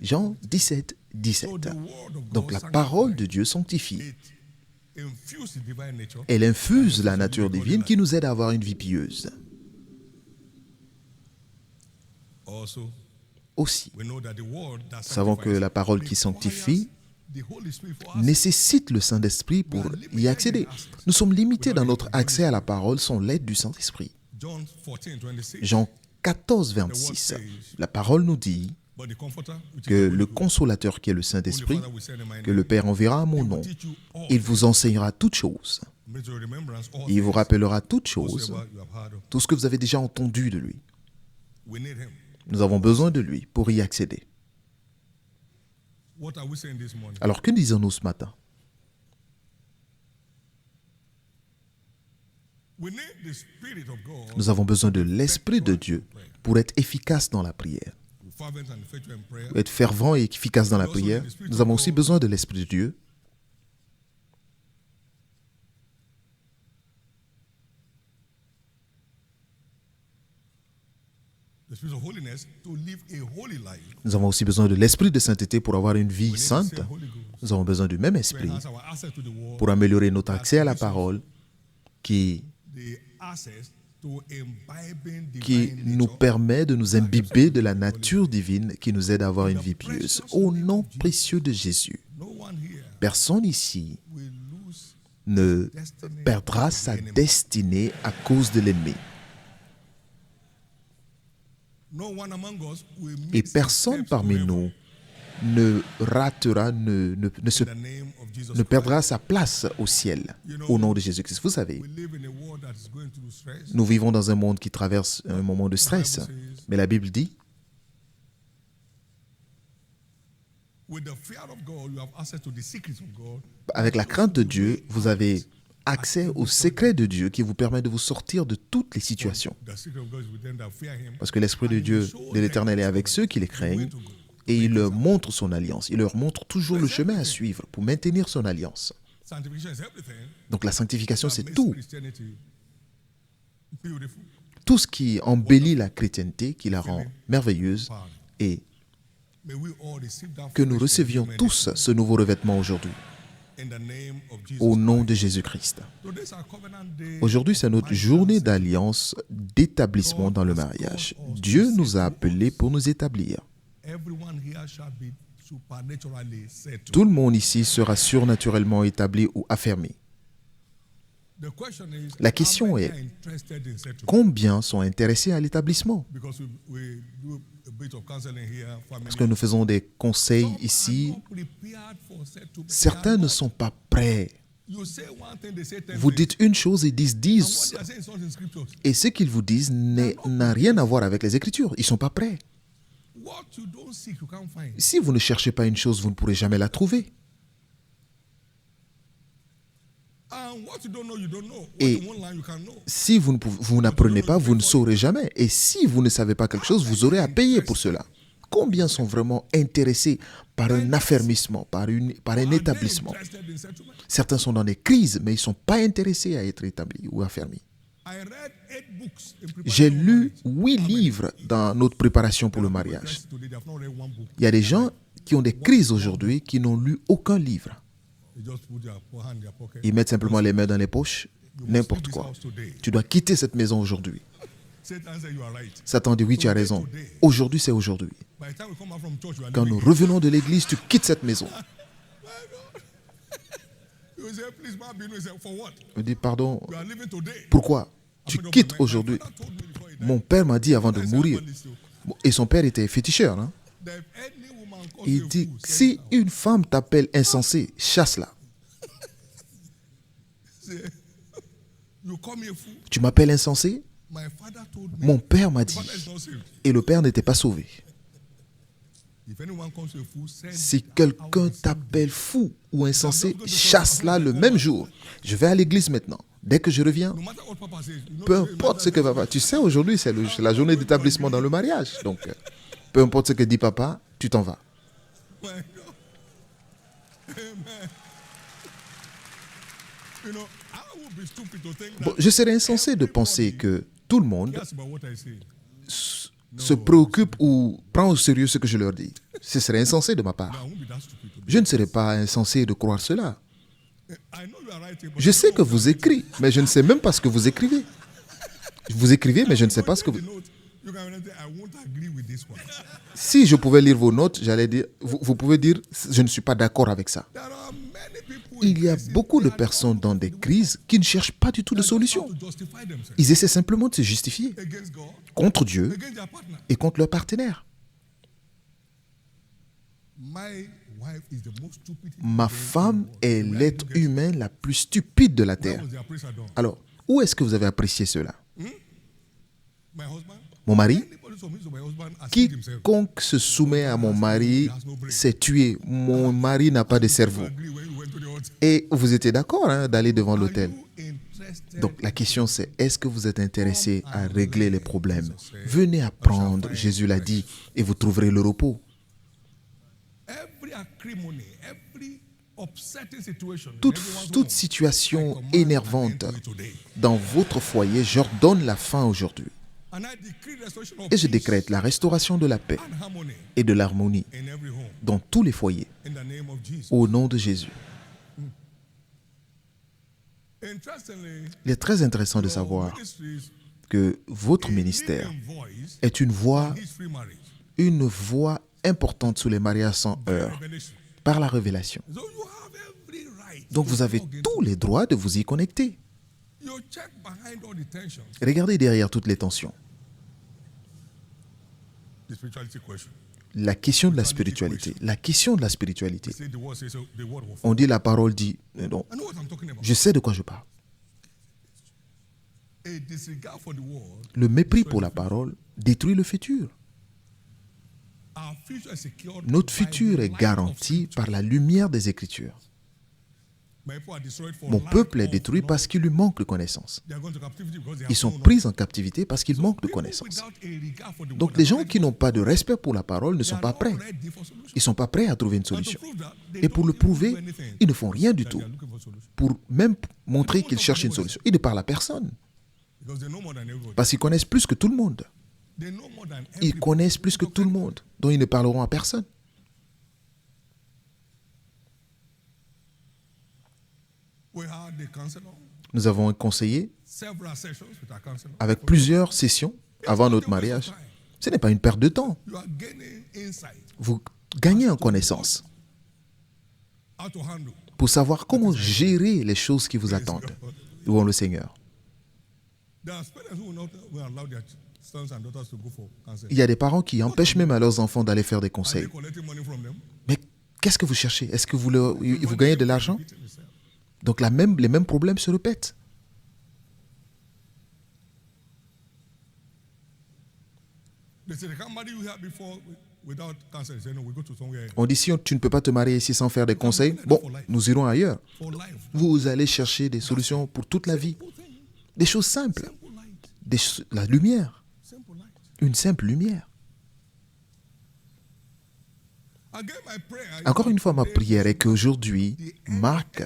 Jean 17, 17. Donc la parole de Dieu sanctifie. Elle infuse la nature divine qui nous aide à avoir une vie pieuse. Aussi, nous savons que la parole qui sanctifie nécessite le Saint-Esprit pour y accéder. Nous sommes limités dans notre accès à la parole sans l'aide du Saint-Esprit. Jean 14, 26. La parole nous dit que le consolateur qui est le Saint-Esprit, que le Père enverra à mon nom, il vous enseignera toutes choses. Il vous rappellera toutes choses, tout ce que vous avez déjà entendu de lui. Nous avons besoin de lui pour y accéder. Alors, que disons-nous ce matin? Nous avons besoin de l'Esprit de Dieu pour être efficace dans la prière. Être fervent et efficace dans la prière. Nous avons aussi besoin de l'Esprit de Dieu Nous avons aussi besoin de l'esprit de sainteté pour avoir une vie sainte. Nous avons besoin du même esprit pour améliorer notre accès à la parole qui nous permet de nous imbiber de la nature divine qui nous aide à avoir une vie pieuse. Au nom précieux de Jésus, personne ici ne perdra sa destinée à cause de l'ennemi. Et personne parmi nous ne ratera, ne perdra sa place au ciel au nom de Jésus-Christ. Vous savez, nous vivons dans un monde qui traverse un moment de stress, mais la Bible dit avec la crainte de Dieu, vous avez accès au secret de Dieu qui vous permet de vous sortir de toutes les situations. Parce que l'Esprit de Dieu, de l'Éternel, est avec ceux qui les craignent Et il leur montre son alliance. Il leur montre toujours le chemin à suivre pour maintenir son alliance. Donc la sanctification, c'est tout. Tout ce qui embellit la chrétienté, qui la rend merveilleuse, et que nous recevions tous ce nouveau revêtement aujourd'hui, au nom de Jésus-Christ. Aujourd'hui, c'est notre journée d'alliance, d'établissement dans le mariage. Dieu nous a appelés pour nous établir. Tout le monde ici sera surnaturellement établi ou affermi. La question est, combien sont intéressés à l'établissement? Parce que nous faisons des conseils ici. Certains ne sont pas prêts. Vous dites une chose, ils disent 10. Et ce qu'ils vous disent n'a rien à voir avec les Écritures. Ils ne sont pas prêts. Si vous ne cherchez pas une chose, vous ne pourrez jamais la trouver. Et si vous n'apprenez pas, vous ne saurez jamais. Et si vous ne savez pas quelque chose, vous aurez à payer pour cela. Combien sont vraiment intéressés par un affermissement, par un établissement? Certains sont dans des crises, mais ils ne sont pas intéressés à être établis ou affermis. J'ai lu 8 livres dans notre préparation pour le mariage. Il y a des gens qui ont des crises aujourd'hui qui n'ont lu aucun livre. Ils mettent simplement les mains dans les poches, n'importe quoi. Tu dois quitter cette maison aujourd'hui. Satan dit oui, tu as raison. Aujourd'hui, c'est aujourd'hui. Quand nous revenons de l'église, tu quittes cette maison. Il dit pardon, pourquoi? Tu quittes aujourd'hui. Mon père m'a dit avant de mourir. Et son père était féticheur. Hein? Il dit, si une femme t'appelle insensé, chasse-la. Tu m'appelles insensé? Mon père m'a dit. Et le père n'était pas sauvé. Si quelqu'un t'appelle fou ou insensé, chasse-la le même jour. Je vais à l'église maintenant. Dès que je reviens, peu importe ce que papa... Tu sais, aujourd'hui, c'est la journée d'établissement dans le mariage. Donc, peu importe ce que dit papa, tu t'en vas. Bon, je serais insensé de penser que tout le monde se préoccupe ou prend au sérieux ce que je leur dis. Ce serait insensé de ma part. Je ne serais pas insensé de croire cela. Je sais que vous écrivez, mais je ne sais même pas ce que vous écrivez. Vous écrivez, mais je ne sais pas ce que vous... Si je pouvais lire vos notes, j'allais dire, vous pouvez dire, je ne suis pas d'accord avec ça. Il y a beaucoup de personnes dans des crises qui ne cherchent pas du tout de solution. Ils essaient simplement de se justifier contre Dieu et contre leur partenaire. Ma femme est l'être humain la plus stupide de la terre. Alors, où est-ce que vous avez apprécié cela? Mon mari? Quiconque se soumet à mon mari s'est tué. Mon mari n'a pas de cerveau. Et vous étiez d'accord d'aller devant l'autel. Donc la question c'est, est-ce que vous êtes intéressé à régler les problèmes? Venez apprendre, Jésus l'a dit, et vous trouverez le repos. Toute situation énervante dans votre foyer, j'ordonne la fin aujourd'hui. Et je décrète la restauration de la paix et de l'harmonie dans tous les foyers, au nom de Jésus. Il est très intéressant de savoir que votre ministère est une voie importante sur les mariages sans heurts, par la révélation. Donc vous avez tous les droits de vous y connecter. Regardez derrière toutes les tensions. La question de la spiritualité. La question de la spiritualité. On dit, la parole dit, non, je sais de quoi je parle. Le mépris pour la parole détruit le futur. Notre futur est garanti par la lumière des Écritures. Mon peuple est détruit parce qu'il lui manque de connaissances. Ils sont pris en captivité parce qu'il manque de connaissances. Donc les gens qui n'ont pas de respect pour la parole ne sont pas prêts. Ils ne sont pas prêts à trouver une solution. Et pour le prouver, ils ne font rien du tout. Pour même montrer qu'ils cherchent une solution. Ils ne parlent à personne. Parce qu'ils connaissent plus que tout le monde. Ils connaissent plus que tout le monde. Donc ils ne parleront à personne. Nous avons un conseiller avec plusieurs sessions avant notre mariage. Ce n'est pas une perte de temps. Vous gagnez en connaissance pour savoir comment gérer les choses qui vous attendent. Louons le Seigneur. Il y a des parents qui empêchent même à leurs enfants d'aller faire des conseils. Mais qu'est-ce que vous cherchez? Est-ce que vous gagnez de l'argent? Donc les mêmes problèmes se répètent. On dit si tu ne peux pas te marier ici sans faire des conseils, bon, nous irons ailleurs. Vous allez chercher des solutions pour toute la vie. Des choses simples. La lumière. Une simple lumière. Encore une fois, ma prière est qu'aujourd'hui marque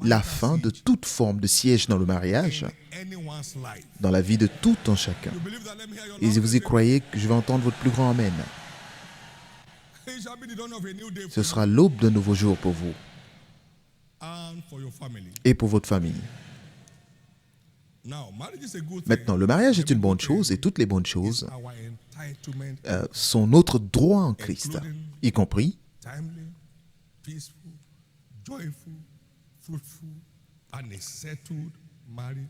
la fin de toute forme de siège dans le mariage, dans la vie de tout un chacun. Et si vous y croyez, je vais entendre votre plus grand Amen. Ce sera l'aube d'un nouveau jour pour vous et pour votre famille. Maintenant, le mariage est une bonne chose et toutes les bonnes choses sont notre droit en Christ, y compris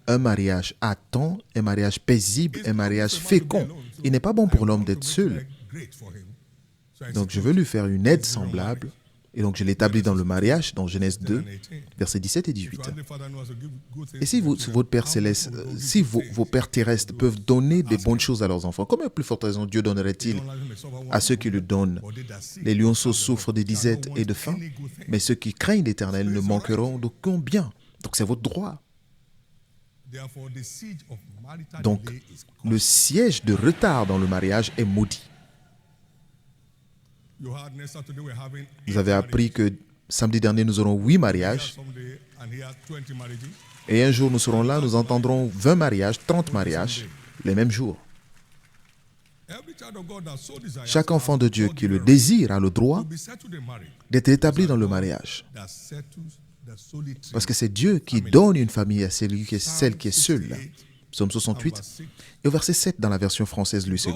un mariage à temps, un mariage paisible, un mariage fécond. Il n'est pas bon pour l'homme d'être seul. Donc je veux lui faire une aide semblable. Et donc je l'établis dans le mariage, dans Genèse 2, versets 17 et 18. Et si votre Père céleste, si vos pères terrestres peuvent donner des bonnes choses à leurs enfants, comment plus forte raison Dieu donnerait-il à ceux qui le donnent? Les lionceaux souffrent de disette et de faim, mais ceux qui craignent l'Éternel ne manqueront d'aucun bien. Donc c'est votre droit. Donc le siège de retard dans le mariage est maudit. Vous avez appris que samedi dernier, nous aurons 8 mariages. Et un jour, nous serons là, nous entendrons 20 mariages, 30 mariages, les mêmes jours. Chaque enfant de Dieu qui le désire a le droit d'être établi dans le mariage. Parce que c'est Dieu qui donne une famille à celle qui est seule. Psaume 68. Et au verset 7 dans la version française Louis II.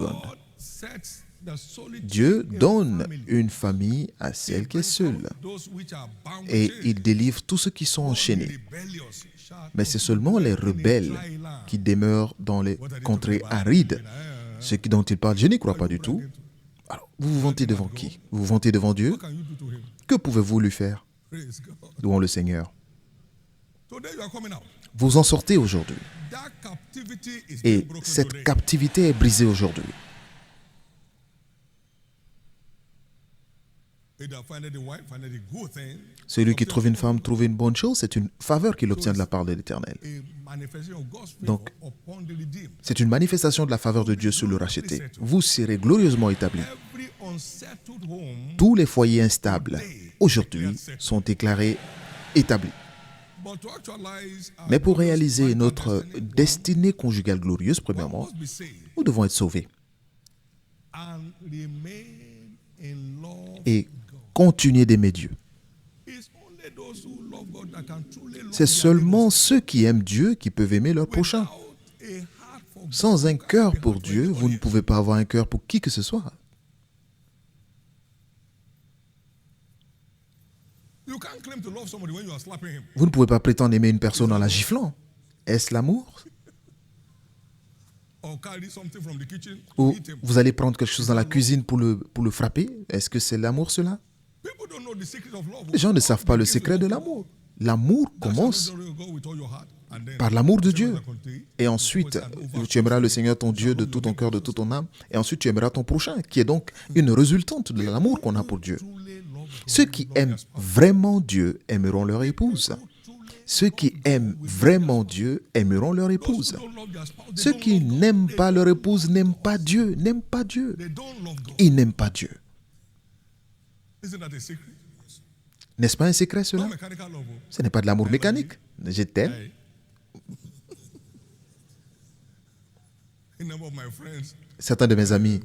Dieu donne une famille à celle qui est seule et il délivre tous ceux qui sont enchaînés. Mais c'est seulement les rebelles qui demeurent dans les contrées arides, ceux dont il parle. Je n'y crois pas du tout. Alors, vous vous vantez devant qui? Vous vous vantez devant Dieu? Que pouvez-vous lui faire? Louons le Seigneur. Vous en sortez aujourd'hui. Et cette captivité est brisée aujourd'hui. Celui qui trouve une femme trouve une bonne chose, c'est une faveur qu'il obtient de la part de l'Éternel. Donc, c'est une manifestation de la faveur de Dieu sur le racheté. Vous serez glorieusement établis. Tous les foyers instables, aujourd'hui, sont déclarés établis. Mais pour réaliser notre destinée conjugale glorieuse, premièrement, nous devons être sauvés. Et continuer d'aimer Dieu. C'est seulement ceux qui aiment Dieu qui peuvent aimer leur prochain. Sans un cœur pour Dieu, vous ne pouvez pas avoir un cœur pour qui que ce soit. Vous ne pouvez pas prétendre aimer une personne en la giflant. Est-ce l'amour? Ou vous allez prendre quelque chose dans la cuisine pour le frapper? Est-ce que c'est l'amour cela? Les gens ne savent pas le secret de l'amour. L'amour commence par l'amour de Dieu. Et ensuite, tu aimeras le Seigneur ton Dieu de tout ton cœur, de toute ton âme. Et ensuite, tu aimeras ton prochain, qui est donc une résultante de l'amour qu'on a pour Dieu. Ceux qui aiment vraiment Dieu aimeront leur épouse. Ceux qui aiment vraiment Dieu aimeront leur Those épouse. who don't love their spouse, they Ceux don't qui love God. n'aiment pas leur épouse n'aiment pas Dieu, n'aiment pas Dieu. They don't love God. Ils n'aiment pas Dieu. Isn't that a secret? N'est-ce pas un secret cela? Not mechanical love. Ce n'est pas de l'amour mécanique. Je t'aime. Hey. A number of my friends Certains de mes amis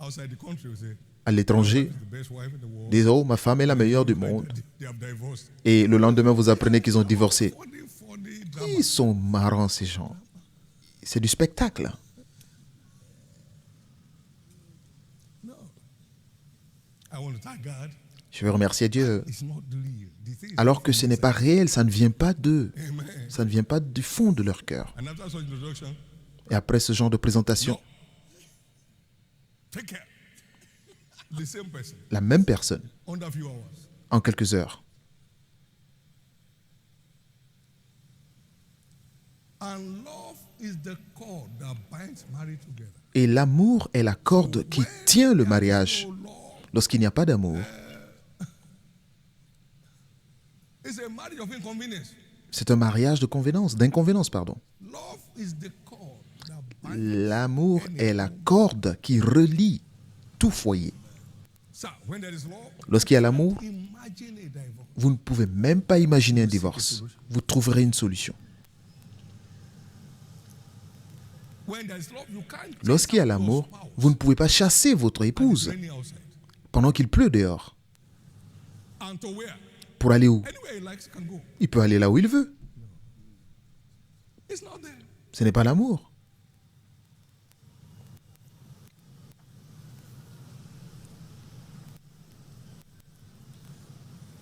outside the country will say, à l'étranger "She's the best wife in the world." disent « Oh, ma femme est la meilleure du monde. They have divorced. » Et le lendemain, vous apprenez qu'ils ont divorcé. Funny drama. Ils sont marrants, ces gens. C'est du spectacle. No. I want to thank God. Je veux remercier Dieu. It's not real. The thing is Alors que ce n'est pas réel, ça ne vient pas d'eux. Amen. Ça ne vient pas du fond de leur cœur. And after such introduction, Et après ce genre de présentation, take care. The same person la même personne, under a few hours. en quelques heures. And love is the cord that binds marriage together. Et l'amour est la corde qui tient le mariage. So love Lorsqu'il n'y a pas d'amour, is a marriage of inconvenience. c'est un mariage de convenance, d'inconvénence, pardon. Love is the cord that binds. L'amour est la corde qui relie tout foyer. So when there is love, Lorsqu'il y a l'amour, imagine a divorce. vous ne pouvez même pas imaginer un divorce. Vous trouverez une solution. When there is love, you can't chase Lorsqu'il y a out your l'amour, spouse vous ne pouvez pas chasser votre épouse raining outside. pendant qu'il pleut dehors. And to where? Pour aller où? Anywhere he likes can go. Il peut aller là où il veut. It's not there. Ce n'est pas l'amour.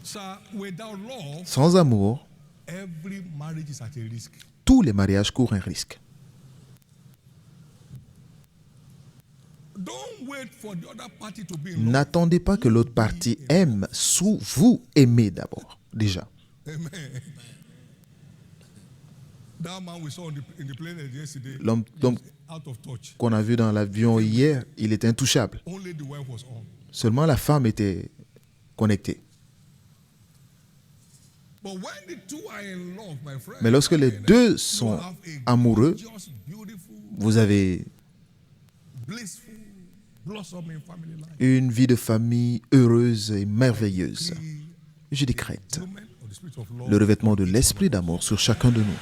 So without love, Sans amour, every marriage is at a risk. tous les mariages courent un risque. Don't wait for the other party to be in love. N'attendez pas que l'autre partie aime sous vous aimez d'abord, déjà. Amen. That man we saw in the plane yesterday, L'homme out of touch. qu'on a vu dans l'avion hier, il était intouchable. Only the wife was on. Seulement la femme était connectée. But when the two are in love, my friend, Mais lorsque les deux you sont have a amoureux, gorgeous, beautiful, vous avez blissful, blossoming family life. une vie de famille heureuse et merveilleuse. Je décrète Woman of the spirit of love. le revêtement de l'esprit d'amour sur chacun de nous.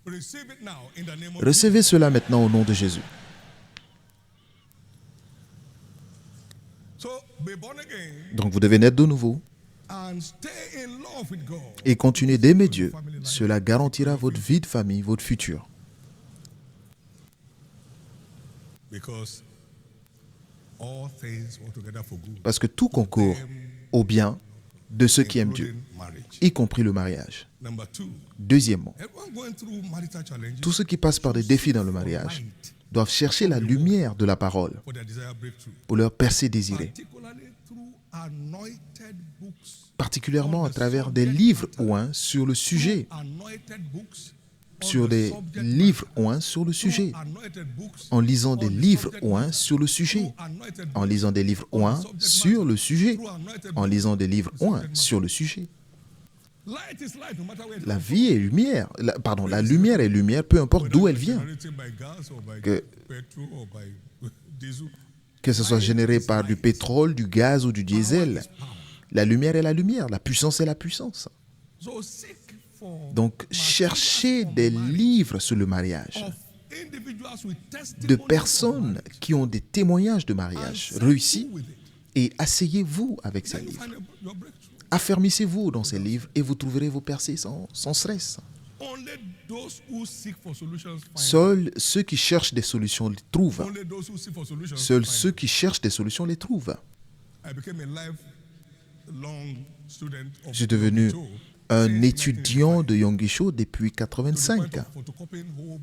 Receive it now in the name of Recevez cela maintenant au nom de Jésus. So be born again Donc vous devez naître de nouveau and stay in love with God. et continuer d'aimer Dieu. Cela garantira votre vie de famille, votre futur. Because all things work together for good. Parce que tout concourt au bien de ceux qui aiment Dieu, Including marriage. y compris le mariage. Number two, Deuxièmement, everyone going through marital challenges tous ceux qui passent par des défis dans le mariage doivent chercher la lumière de la parole for their desired breakthrough. pour leur percée désirée, Particularly through anointed books. particulièrement à travers des livres oints sur le sujet, Anointed books. on sur the des subject livres oints sur le sujet, Anointed books. en lisant des on the livres subject oints sur le sujet, through anointed en books. lisant des livres oints sur le sujet, Through anointed en books. lisant des livres oints sur le sujet. Light is light, no matter where it La comes vie est lumière, la lumière est lumière, peu importe d'où elle vient, generated by gas or by Que- petrol or by diesel. que ce soit généré par du pétrole, du gaz ou du diesel. La lumière est la lumière, la puissance est la puissance. So seek for Donc, cherchez des livres sur le mariage, of individuals with de testimony personnes qui ont des témoignages de mariage réussis, with it. et asseyez-vous avec ces Then you livres. find your breakthrough. Affermissez-vous dans ces livres et vous trouverez vos percées sans stress. Only those who seek for solutions find. Seuls ceux qui cherchent des solutions les trouvent. Only those who seek for solutions Seuls find. ceux qui cherchent des solutions les trouvent. I became a lifelong student of Je suis devenu Joe un since étudiant de Yonggi-sho depuis to the point 85, of photocopying whole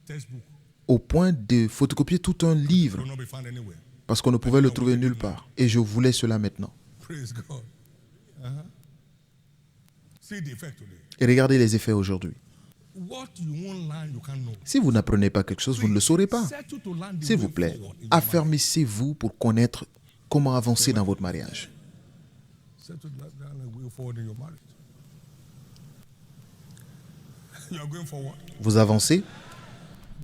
textbook au point de photocopier tout un livre will not be found anywhere. parce qu'on ne pouvait le trouver nulle part. Et je voulais cela maintenant. Praise God. See the effect today. Et regardez les effets aujourd'hui. What you won't learn, you can't know. Si vous n'apprenez pas quelque chose, vous ne le saurez pas. Settle to learn the S'il way vous plaît, forward in your affermissez-vous pour connaître comment avancer dans votre mariage. marriage. settle down and way forward in your marriage. You are going forward. Vous avancez.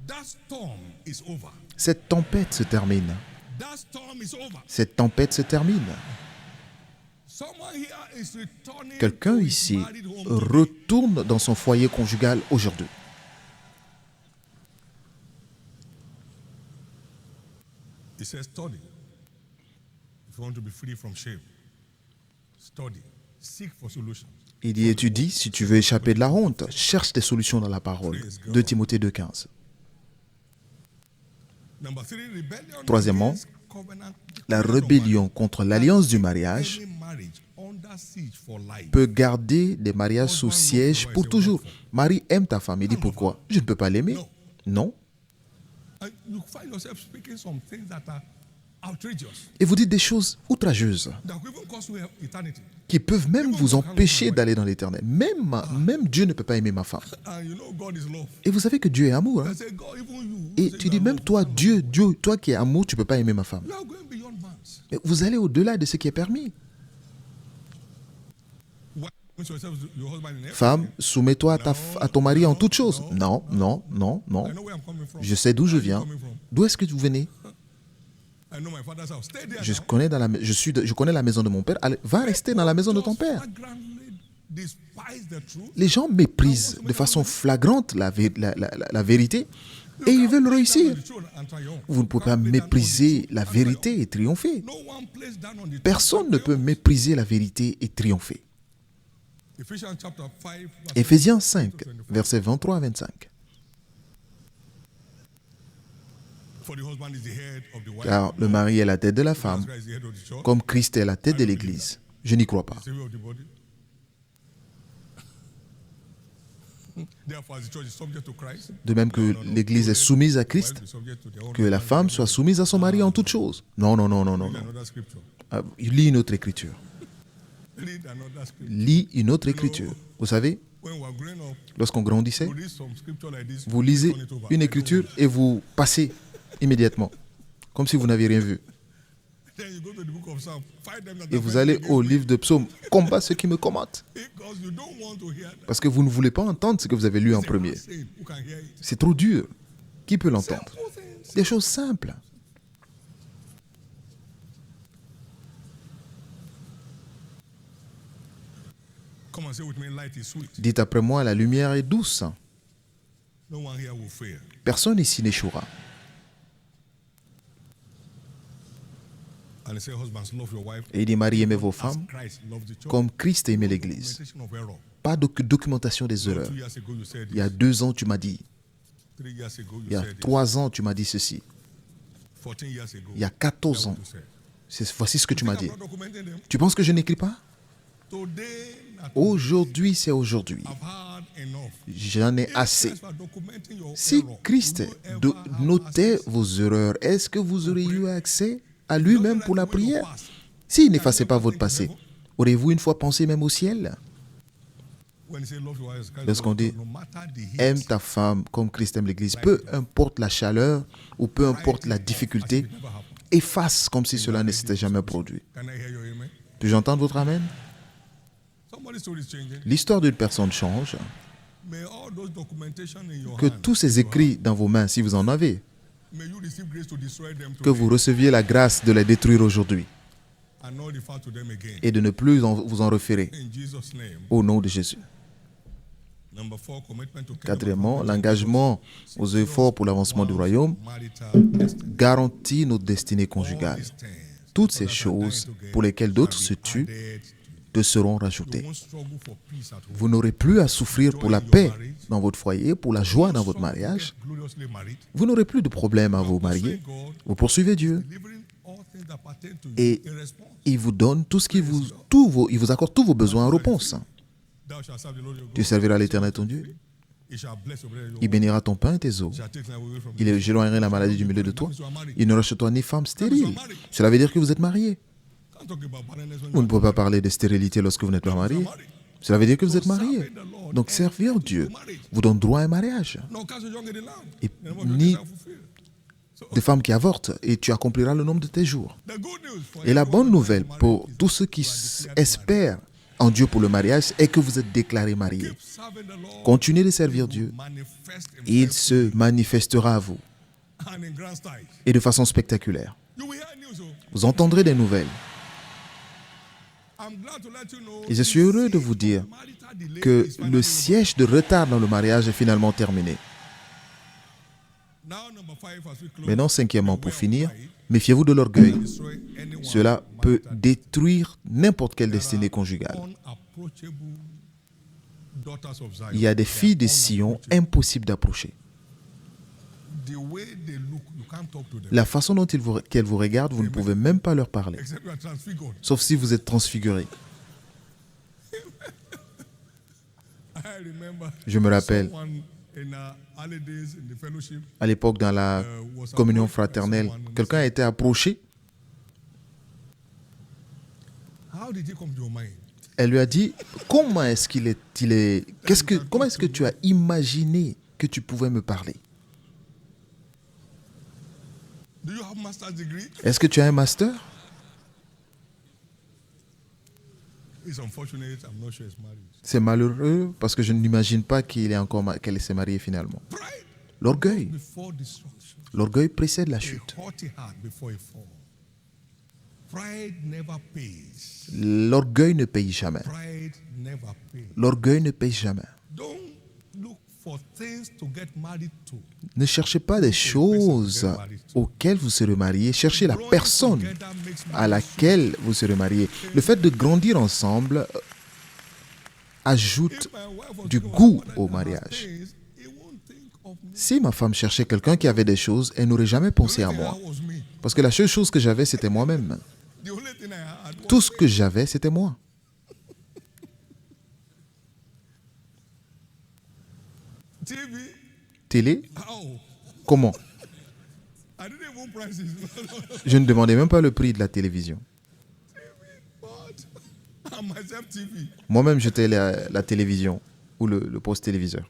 That storm is over. Cette tempête se termine. That storm is over. Cette tempête se termine. Someone here is returning Quelqu'un to his ici married home. retourne dans son foyer conjugal aujourd'hui. He says, study. If you want to be free from shame, study. Seek for solutions. Il dit étudie, si tu veux échapper de la honte, cherche des solutions dans la parole. 2 Timothée 2,15. Number 3, rebellion Troisièmement, against covenant. la rébellion contre l'alliance du mariage Any marriage under siege for life. peut garder des mariages sous siège pour toujours. Marie aime ta femme. Il dit pourquoi? Je ne peux pas l'aimer. Non. And you find yourself speaking some things that are outrageous, Et vous dites des choses outrageuses that will even cost you eternity. qui peuvent même vous empêcher d'aller dans l'éternel. Même Dieu ne peut pas aimer ma femme. And you know God is love. Et vous savez que Dieu est amour. Hein? I say, God, even you. Et tu dis même toi, Dieu, toi qui es amour, tu ne peux pas aimer ma femme. You are going beyond bounds. Mais vous allez au-delà de ce qui est permis. Why put yourself to your husband in everything? Femme, soumets-toi à ton mari en toutes choses. Non, non, non, non. I know where I'm coming from. Je sais d'où je viens. Coming from. D'où est-ce que vous venez? I know my father's house. Stay there. Je now. connais la maison de mon père. Allez, va rester dans la maison de ton père. Just flagrantly despise the truth. Les gens méprisent de façon flagrante la vérité et ils veulent réussir. The truth and triumph. Vous ne pouvez pas mépriser la vérité et triompher. No one place down on the Personne ne peut mépriser la vérité et triompher. Ephesians chapter 5, verse Éphésiens 5, versets 23 à 25. For the husband is the head of the wife. Car le mari est la tête de la femme, Christ is the head of the church. comme Christ est la tête de l'Église. Je n'y crois pas. Savior of the body. Therefore, as the church is subject to Christ, De même que l'Église est soumise à Christ, wives be subject to their own que la femme soit soumise à son mari en toutes choses. Non, non, non, non, non, non. another scripture. Lis une autre écriture. Read another scripture. Lis une autre écriture. Vous savez, When we were growing up, lorsqu'on grandissait, we read some scripture like this. vous lisez turn it over. une écriture et vous passez immédiatement, comme si vous n'aviez rien vu. Then you go to the book of Psalms. Fight them that Et vous allez au livre de Psaumes, combat ceux qui me commentent. because you don't want to hear that. Parce que vous ne voulez pas entendre ce que vous avez lu en premier. Saying, who can hear it? C'est trop dur. Qui peut l'entendre? Simple things. Des choses simples. Come and say with me, light is sweet. Dites après moi, la lumière est douce. No one here will fail. Personne ici n'échouera. And he said, husbands, love your wife Et il dit, Marie, aimez vos as femmes Christ loved the church. comme Christ a aimé l'Église. Documentation of error. Pas de documentation des erreurs. 2 years ago, you said Il y a this. 2 ans, tu m'as dit. 3 years ago, Il you y a said this. 3 ans, tu m'as dit ceci. 14 years ago, Il y a 14 that's what ans. you said. Voici ce que tu m'as I'm dit. not documenting them. Tu penses que je n'écris pas? Today, Aujourd'hui, c'est aujourd'hui. I've had enough. J'en ai If assez. Christ were documenting your Si error, Christ would you de- ever have notait access? vos erreurs, est-ce que vous auriez eu accès à lui-même pour la Doesn't write away your prière? past. S'il n'effaçait pas votre passé, auriez-vous une fois pensé même au ciel? When he said, love your wife as Christ Lorsqu'on loved the dit, church, no matter the heat, Aime ta femme comme Christ aime l'Église, peu importe la chaleur ou peu importe la difficulté, as if it never happened. efface comme si cela ne s'était jamais produit. Can I hear your amen? Puis-je entendre votre amen? Somebody's story is changing. L'histoire d'une personne change. May all those documentation in your Que hand, tous ces écrits dans vos mains, si vous en avez, may you receive grace to destroy them que today vous receviez la grâce de les détruire aujourd'hui and not refer to them again. et de ne plus vous en référer In Jesus' name. au nom de Jésus. Number 4, commitment to kingdom Quatrièmement, advancement. l'engagement aux efforts pour l'avancement du royaume Marital destiny. garantit notre destinée All conjugale. these things Toutes ces that are choses dying to pour get lesquelles d'autres shall se be tuent added to you. te seront You rajoutées. won't struggle for peace at home. Vous n'aurez plus à souffrir pour la paix dans votre foyer, pour la joie dans votre Struggle to mariage. get gloriously married. Vous n'aurez plus de problème à vous marier. Vous poursuivez Dieu Delivering all things that pertain to et you in response. il vous donne tout ce qui vous, il vous accorde tous vos besoins en réponse. Thou shalt serve the Lord your Tu God. serviras l'Éternel ton Dieu. He shall bless your bread and your Il bénira ton pain et tes eaux. water. Shall take them away from Il you. éloignerait la maladie du milieu de toi. You are married. Il n'aura chez toi ni femme stérile. Cela veut dire que vous êtes marié. Can't talk about barrenness when Vous ne pouvez pas parler de stérilité lorsque vous n'êtes pas marié. Cela veut dire que vous êtes marié. Donc servir Dieu vous donne droit à un mariage. no cast your young in the land. Et And what you ni shall fulfill. des femmes qui avortent et tu accompliras le nombre de tes jours. The good news for Et la bonne everyone nouvelle married pour is tous ceux qui declared espèrent en Dieu pour le mariage est que vous êtes déclarés mariés. keep serving the Lord, Continuez de servir Dieu. manifest Il himself se manifestera à vous and in grand style. et de façon spectaculaire. You will hear news. Vous entendrez des nouvelles. I'm glad to let you know Et je suis heureux de vous dire que le siège de retard dans le mariage est finalement terminé. Now, number 5, as we close, Maintenant, cinquièmement, pour finir, méfiez-vous de l'orgueil. destroy anyone Cela peut détruire n'importe quelle destinée conjugale. unapproachable daughters of Zion. Il y a des filles de Sion impossibles d'approcher. The way they look, you can't talk to them. La façon dont qu'elles vous regardent, vous ne pouvez même pas leur parler, Except you are transfigured. sauf si vous êtes transfiguré. I remember Je me rappelle, someone in early days in the fellowship à l'époque, dans la was communion approached by fraternelle, someone and quelqu'un a été approché. How did he come to your mind? Elle lui a dit, comment est-ce comment est-ce que tu as imaginé que tu pouvais me parler? Do you have master's degree? Est-ce que tu as un master? It's unfortunate. I'm not sure he's married. C'est malheureux parce que je n'imagine pas qu'elle s'est mariée finalement. Pride L'orgueil. before destruction. L'orgueil précède la A chute. haughty heart before a fall. Pride never pays. L'orgueil ne paye jamais. Pride never pays. L'orgueil ne paye jamais. Don't look for things to get married to. Ne cherchez pas des choses auxquelles vous serez mariés. Cherchez la personne Together makes à laquelle vous serez mariés. Le fait de grandir ensemble ajoute my wife was du looking goût for au somebody that has mariage. things, he won't think of me. Si ma femme cherchait quelqu'un qui avait des choses, elle n'aurait jamais pensé à The only thing moi. I was me. Parce que la seule chose que j'avais, c'était moi-même. The only thing I had was Tout ce que j'avais, c'était moi. TV. Télé, How? comment? I didn't even price it. Je ne demandais même pas le prix de la télévision. But I'm myself TV. Moi-même, j'étais la télévision ou le poste téléviseur.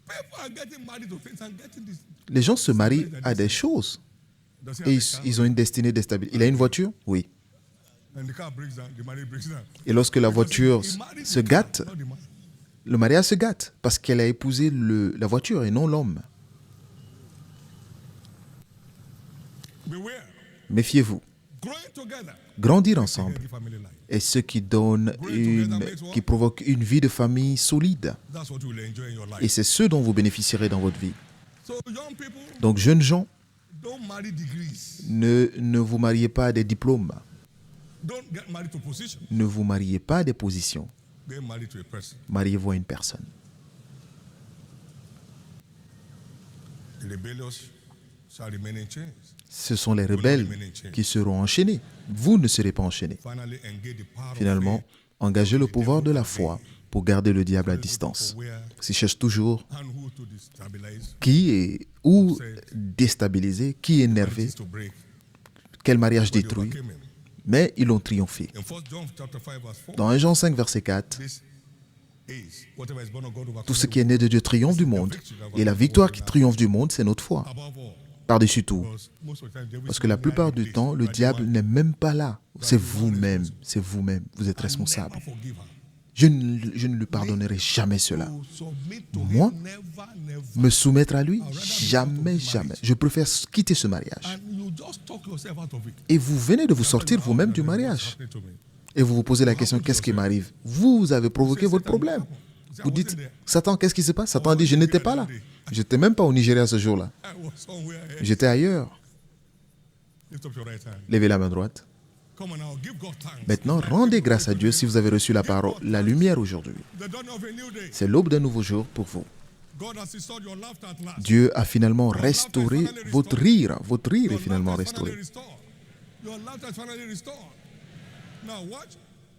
People are getting married to things and getting this. Les gens se marient à des choses Does he et have a car? ils ont une destinée déstabilisée. Il a une voiture? Oui. And the car breaks down, the marriage breaks down. Et lorsque la voiture He married se the car, gâte, not the man. le mariage se gâte parce qu'elle a épousé la voiture et non l'homme. Beware. Méfiez-vous. Growing together. Grandir ensemble Healthy family life. est ce qui donne qui provoque une vie de famille solide. That's what you will enjoy in your Et life. c'est ce dont vous bénéficierez dans votre vie. So young people, Donc, jeunes gens, don't marry degrees. ne vous mariez pas à des diplômes. Don't get married to position. Ne vous mariez pas à des positions. Get married to a person. Mariez-vous à une personne. The rebellious shall remain in chains. Ce sont les rebelles qui seront enchaînés. Vous ne serez pas enchaînés. Finally, engage the power Finalement, of faith engagez le pouvoir de la foi pour garder le diable à distance. S'il cherche toujours and who to destabilize, qui est ou déstabilisé, qui est énervé, marriages to break. quel mariage They détruit, overcame him. mais ils l'ont triomphé. In 1 John chapter 5 verse 4, Dans 1 Jean 5, verset 4, this is whatever is born of God overcomes tout ce qui est né de Dieu triomphe du monde. Et la victoire qui triomphe du monde, c'est notre foi. above all. Par-dessus tout. Because most of the time, devil Parce is que la not plupart behind du the temps, place. le You are the diable one. n'est même pas là. C'est vous-même. C'est vous-même. Vous êtes responsable. Never forgive her. Je ne lui pardonnerai jamais cela. To submit to Moi, him, never, never. Me soumettre à lui, jamais, jamais. Je préfère quitter ce mariage. And you just talk yourself out of it. Et vous venez de vous sortir vous-même du mariage. Happening to me. Et vous vous posez la question, qu'est-ce qui m'arrive? Vous avez provoqué votre problème. Vous dites, Satan, qu'est-ce qui se passe? Satan dit, je n'étais pas là. Je n'étais même pas au Nigeria ce jour-là. I was somewhere else. J'étais ailleurs. Lift up your right hand. Levez la main droite. Come on now, give God thanks. Maintenant, rendez grâce à Dieu si vous avez reçu la parole, la lumière aujourd'hui. The dawn of a new day. C'est l'aube d'un nouveau jour pour vous. God has restored your laughter at last. Dieu a finalement restauré votre rire. Votre rire est finalement restauré. Your laughter is finally restored. Now watch.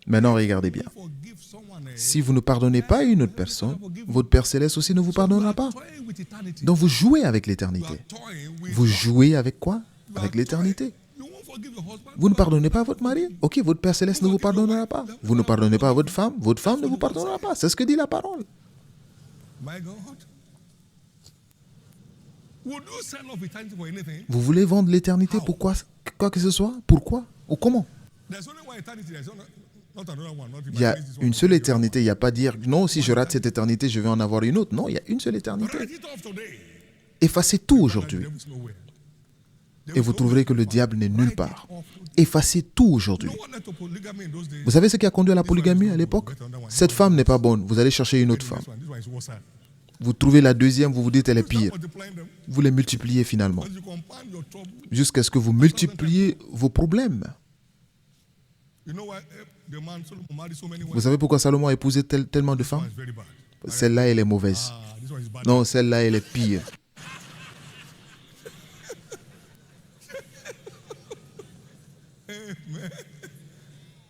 Maintenant, regardez bien. Forgive someone else. Si vous ne pardonnez pas à une autre personne, votre Père Céleste aussi ne vous pardonnera pas. Toying with eternity. Donc vous jouez avec You l'éternité. are toying with Vous jouez avec quoi? you are Avec l'éternité. toying. You won't forgive your husband. Vous ne pardonnez pas à votre mari? Ok, votre Père Céleste ne vous pardonnera pas. Vous ne pardonnez pas à votre femme ne vous pardonnera pas. C'est ce que dit la parole. My God. Would you sell off eternity for anything? Vous voulez vendre l'éternité pour quoi que ce soit? Pourquoi? Ou comment? There's only one eternity. There's not another one. Not if Il y a I miss this one, une I'll seule give it éternité. Il n'y a pas dire non, si je rate cette éternité, je vais en avoir une autre. Non, il y a une seule one. éternité. Write it off today. Effacez tout The aujourd'hui devil's nowhere. et vous trouverez que le diable n'est nulle part. Effacez tout aujourd'hui. No one led to polygamy in those days. Vous savez ce qui a conduit à la polygamie à l'époque? Cette femme n'est pas bonne. Vous allez chercher une autre femme. This one is worse. Vous trouvez la deuxième, vous vous dites elle est Start pire. multiplying them. Vous les multipliez finalement. As you compound your trouble, Jusqu'à ce que vous multipliez vos problèmes. you know why the man Solomon married so many Vous women? savez pourquoi Salomon a épousé tellement de This one femmes? is very bad. Celle-là, elle est mauvaise. This one is bad. Non, celle-là, elle est pire.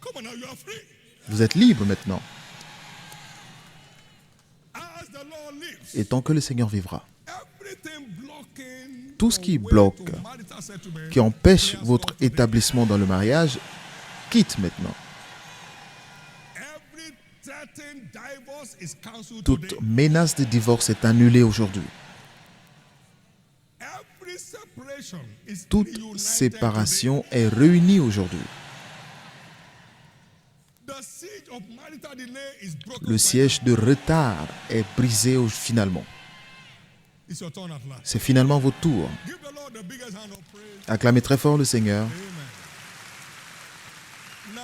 Come on now, you are free. Vous êtes libre maintenant. As the Lord lives, Et tant que le Seigneur vivra, everything blocking tout ce qui your way bloque, to marital settlement, qui empêche votre établissement dans le mariage, quitte maintenant. every threatened divorce is cancelled Toute today. menace de divorce est annulée aujourd'hui. Every separation is Toute reunited séparation est réunie aujourd'hui. today. The siege of marital delay is broken. Le siège de retard est brisé finalement. It's your turn at last. C'est finalement votre tour. Give the Lord the biggest hand of praise. Acclamez très fort le Seigneur. Amen. Now,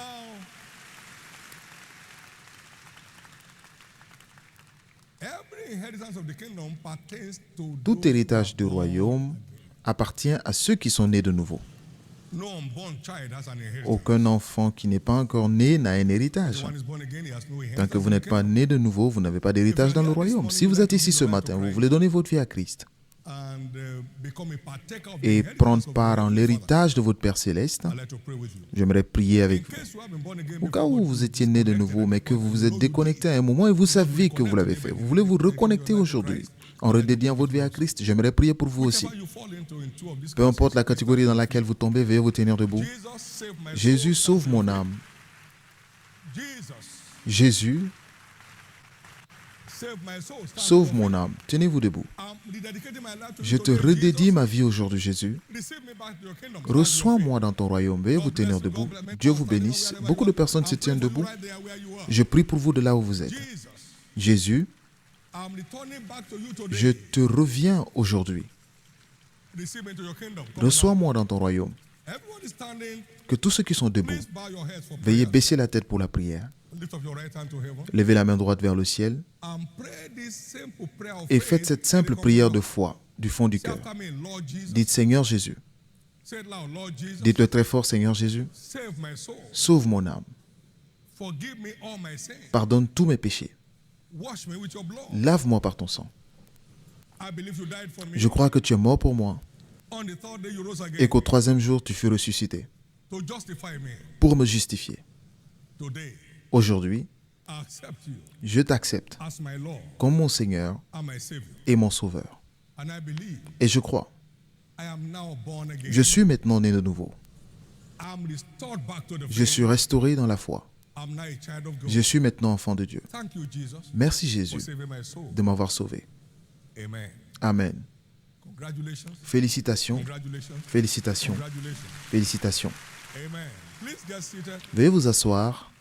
every inheritance of the kingdom pertains to Tout those who héritage are du born. royaume appartient à ceux qui sont nés de nouveau. No unborn child has an inheritance. Aucun enfant qui n'est pas encore né n'a un héritage. If one is born again, he has no inheritance. Tant que vous in the n'êtes pas kingdom. né de nouveau, vous n'avez pas d'héritage dans le royaume. Si vous êtes ici ce matin, vous voulez donner votre vie à Christ And become a partaker of the et inheritance prendre of part the en Heavenly Father. l'héritage de votre Père Céleste, I'd like to pray with you. j'aimerais prier In avec vous. case you have been born again Au cas before, où but vous you étiez né de disconnected nouveau, mais que vous vous êtes déconnecté à un moment et vous savez que vous l'avez fait, vous voulez vous reconnecter aujourd'hui en redédiant votre vie à Christ, j'aimerais prier pour vous aussi. Whatever you fall into in two of these Peu importe la catégorie dans laquelle vous tombez, veuillez vous tenir debout. Jesus save my soul. Jésus sauve mon âme. Jesus Jésus save my soul. Stand sauve up. mon âme. Tenez-vous debout. I'm rededicating my life to Je you te today. redédie Jesus, ma vie aujourd'hui, Jésus. receive me back to your kingdom. Reçois-moi dans ton royaume. Veuillez vous tenir debout. Dieu vous bénisse. Beaucoup de personnes se tiennent debout. Right there where you are. Je prie pour vous de là où vous êtes. Jesus, Jésus, I'm returning back to you today. je te reviens aujourd'hui. Receive me into your kingdom. Come Reçois-moi dans ton royaume. on. Everyone is standing. Que tous ceux qui sont debout, Please bow your heads for veuillez prayer. baisser la tête pour la prière. Lift up your right hand to heaven. Levez la main droite vers le ciel And pray this simple prayer of et faith faites cette in the simple prière de common foi du fond du Say cœur. after me, Lord Jesus. Dites Seigneur Jésus. Say it loud, Lord Jesus. Dites-le très fort Seigneur Jésus. Save my soul. Sauve mon âme. Forgive me all my sins. Pardonne tous mes péchés. Wash me with your blood. Lave-moi par ton sang. I believe you died for me. Je crois que tu es mort pour moi On the third day you rose again et qu'au troisième jour tu fus ressuscité to justify me. pour me justifier. Today, Aujourd'hui, I accept you je t'accepte as my Lord comme mon Seigneur and my Savior. et mon Sauveur. And I believe Et je crois, I am now born again. je suis maintenant né de nouveau. I'm restored back to the Je faith. suis restauré dans la foi. I'm now a child of God. Je suis maintenant enfant de Dieu. Thank you, Jesus, Merci for Jésus saving my soul. de m'avoir sauvé. Amen. Amen. Congratulations. Félicitations, Congratulations. félicitations, Congratulations. félicitations. Amen. Please get seated. Veuillez vous asseoir.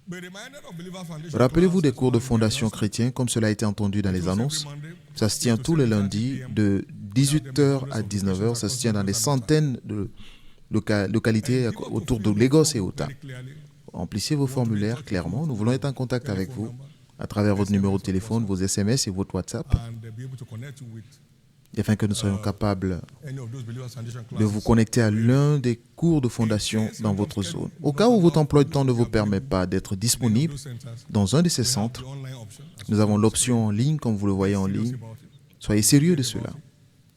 Be reminded of Believer Foundation Rappelez-vous des classes cours de on the fondation announcement. chrétien, comme cela a été entendu dans les Every annonces. Monday, Ça se tient tous les lundis de 18h à 19h. Ça se tient dans des centaines de localités autour de Lagos et Utah. very clearly. Remplissez vos formulaires clairement. Nous voulons être en contact avec vous à travers votre numéro de téléphone, vos SMS et votre WhatsApp, And be able to connect you with afin que nous soyons capables any of those Believers Foundation de vous classes. connecter à l'un des cours de fondation dans votre zone. Au cas où votre emploi de temps ne vous permet pas d'être disponible Those centers, dans un de ces they have centres, the online option. nous avons l'option en ligne, comme vous le voyez en Serious ligne. about it. Soyez sérieux de cela.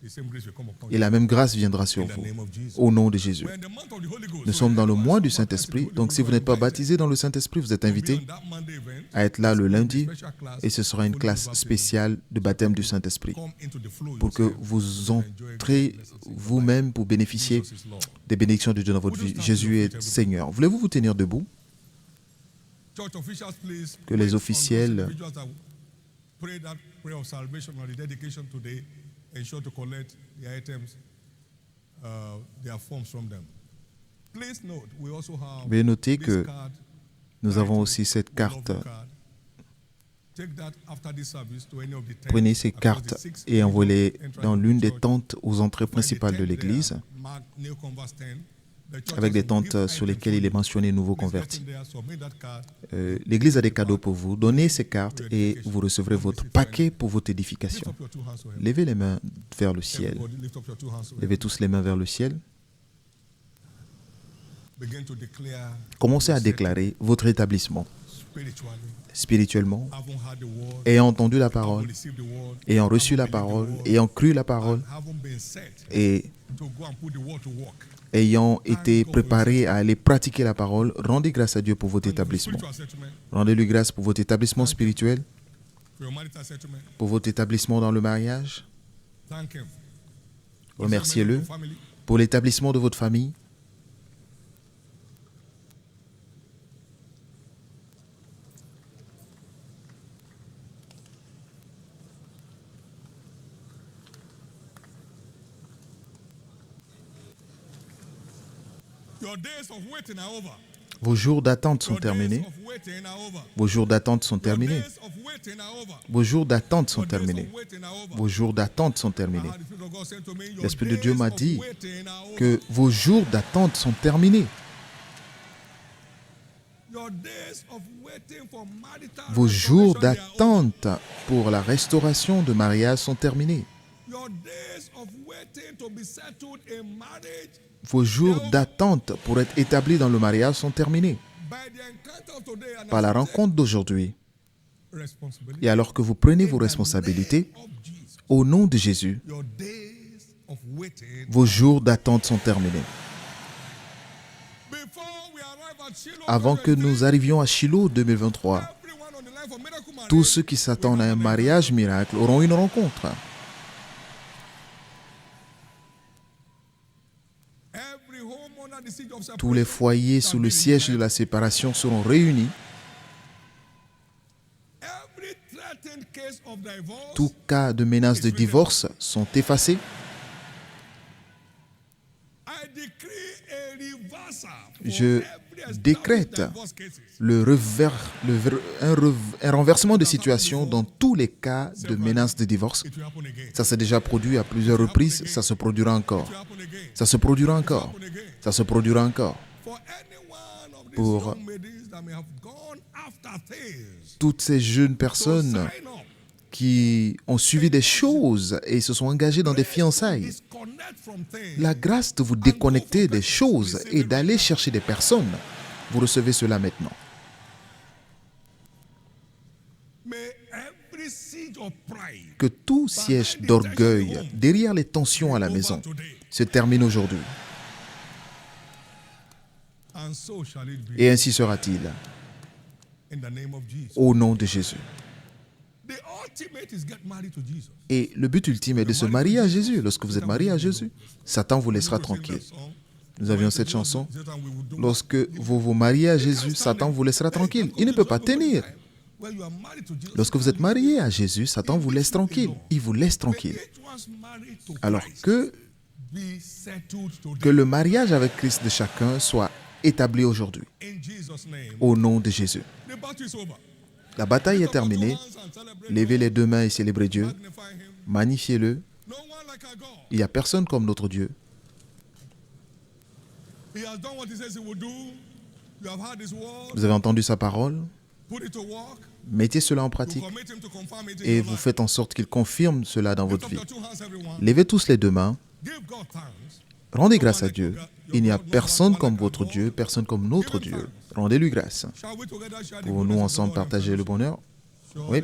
The same grace will come upon Et you. la même grâce viendra sur In the vous, name of Jesus. au nom de Jésus. We're in the month of the Holy Ghost. Nous So sommes dans le everyone mois is du baptized Saint-Esprit, in the donc si Holy vous n'êtes pas Ghost, baptisé dans le Saint-Esprit, vous êtes be invité on that Monday event. à être là le lundi Special class, et ce sera une Holy classe Baptism. spéciale de baptême du Saint-Esprit Come into the flow pour que yourself. vous entrez vous-même pour bénéficier Jesus is Lord. des bénédictions de Dieu dans votre vie. Jésus est Seigneur. Voulez-vous vous tenir debout? Church officials, please Que les wait on those officiels individuals that pray that prayer of salvation or the dedication today, ensure to collect the items, their forms from them. Please note, we also have Veuillez noter this que card. nous avons aussi cette carte. Prenez ces cartes et envoyez-les dans l'une des tentes aux entrées principales de l'église, avec des tentes sur lesquelles il est mentionné nouveau converti. L'église a des cadeaux pour vous. Donnez ces cartes et vous recevrez votre paquet pour votre édification. Levez les mains vers le ciel. Levez tous les mains vers le ciel. Commencez à déclarer votre établissement spirituellement, ayant entendu la parole, ayant reçu la parole, ayant cru la parole et ayant été préparé à aller pratiquer la parole. Rendez grâce à Dieu pour votre établissement. Rendez-lui grâce pour votre établissement spirituel, pour votre établissement dans le mariage. Remerciez-le pour l'établissement de votre famille. Vos jours d'attente sont terminés. Vos jours d'attente sont terminés. Vos jours d'attente sont terminés. Vos jours d'attente sont terminés. L'Esprit de Dieu m'a dit que vos jours d'attente sont terminés. Vos jours d'attente pour la restauration de mariage sont terminés. Vos jours d'attente pour être établis dans le mariage sont terminés. Par la rencontre d'aujourd'hui, et alors que vous prenez vos responsabilités, au nom de Jésus, vos jours d'attente sont terminés. Avant que nous arrivions à Shiloh 2023, tous ceux qui s'attendent à un mariage miracle auront une rencontre. Tous les foyers sous le siège de la séparation seront réunis. Tous cas de menace de divorce sont effacés. Je décrète un renversement de situation dans tous les cas de menace de divorce. Ça s'est déjà produit à plusieurs reprises, ça se produira encore. Ça se produira encore. Ça se produira encore. Pour toutes ces jeunes personnes qui ont suivi des choses et se sont engagées dans des fiançailles, la grâce de vous déconnecter des choses et d'aller chercher des personnes, vous recevez cela maintenant. Que tout siège d'orgueil derrière les tensions à la maison se termine aujourd'hui. Et ainsi sera-t-il. Au nom de Jésus. Et le but ultime est de se marier à Jésus. Lorsque vous êtes marié à Jésus, Satan vous laissera tranquille. Nous avions cette chanson. Lorsque vous vous mariez à Jésus, Satan vous laissera tranquille. Il ne peut pas tenir. Lorsque vous êtes marié à Jésus, Satan vous laisse tranquille. Il vous laisse tranquille. Alors que le mariage avec Christ de chacun soit établi aujourd'hui. Au nom de Jésus. La bataille est terminée. Levez les deux mains et célébrez Dieu. Magnifiez-le. Il n'y a personne comme notre Dieu. Vous avez entendu sa parole. Mettez cela en pratique et vous faites en sorte qu'il confirme cela dans votre vie. Levez tous les deux mains. Rendez grâce à Dieu. Il n'y a personne comme votre Dieu, personne comme notre Dieu. Rendez-lui grâce. Pour nous ensemble partager le bonheur. Oui.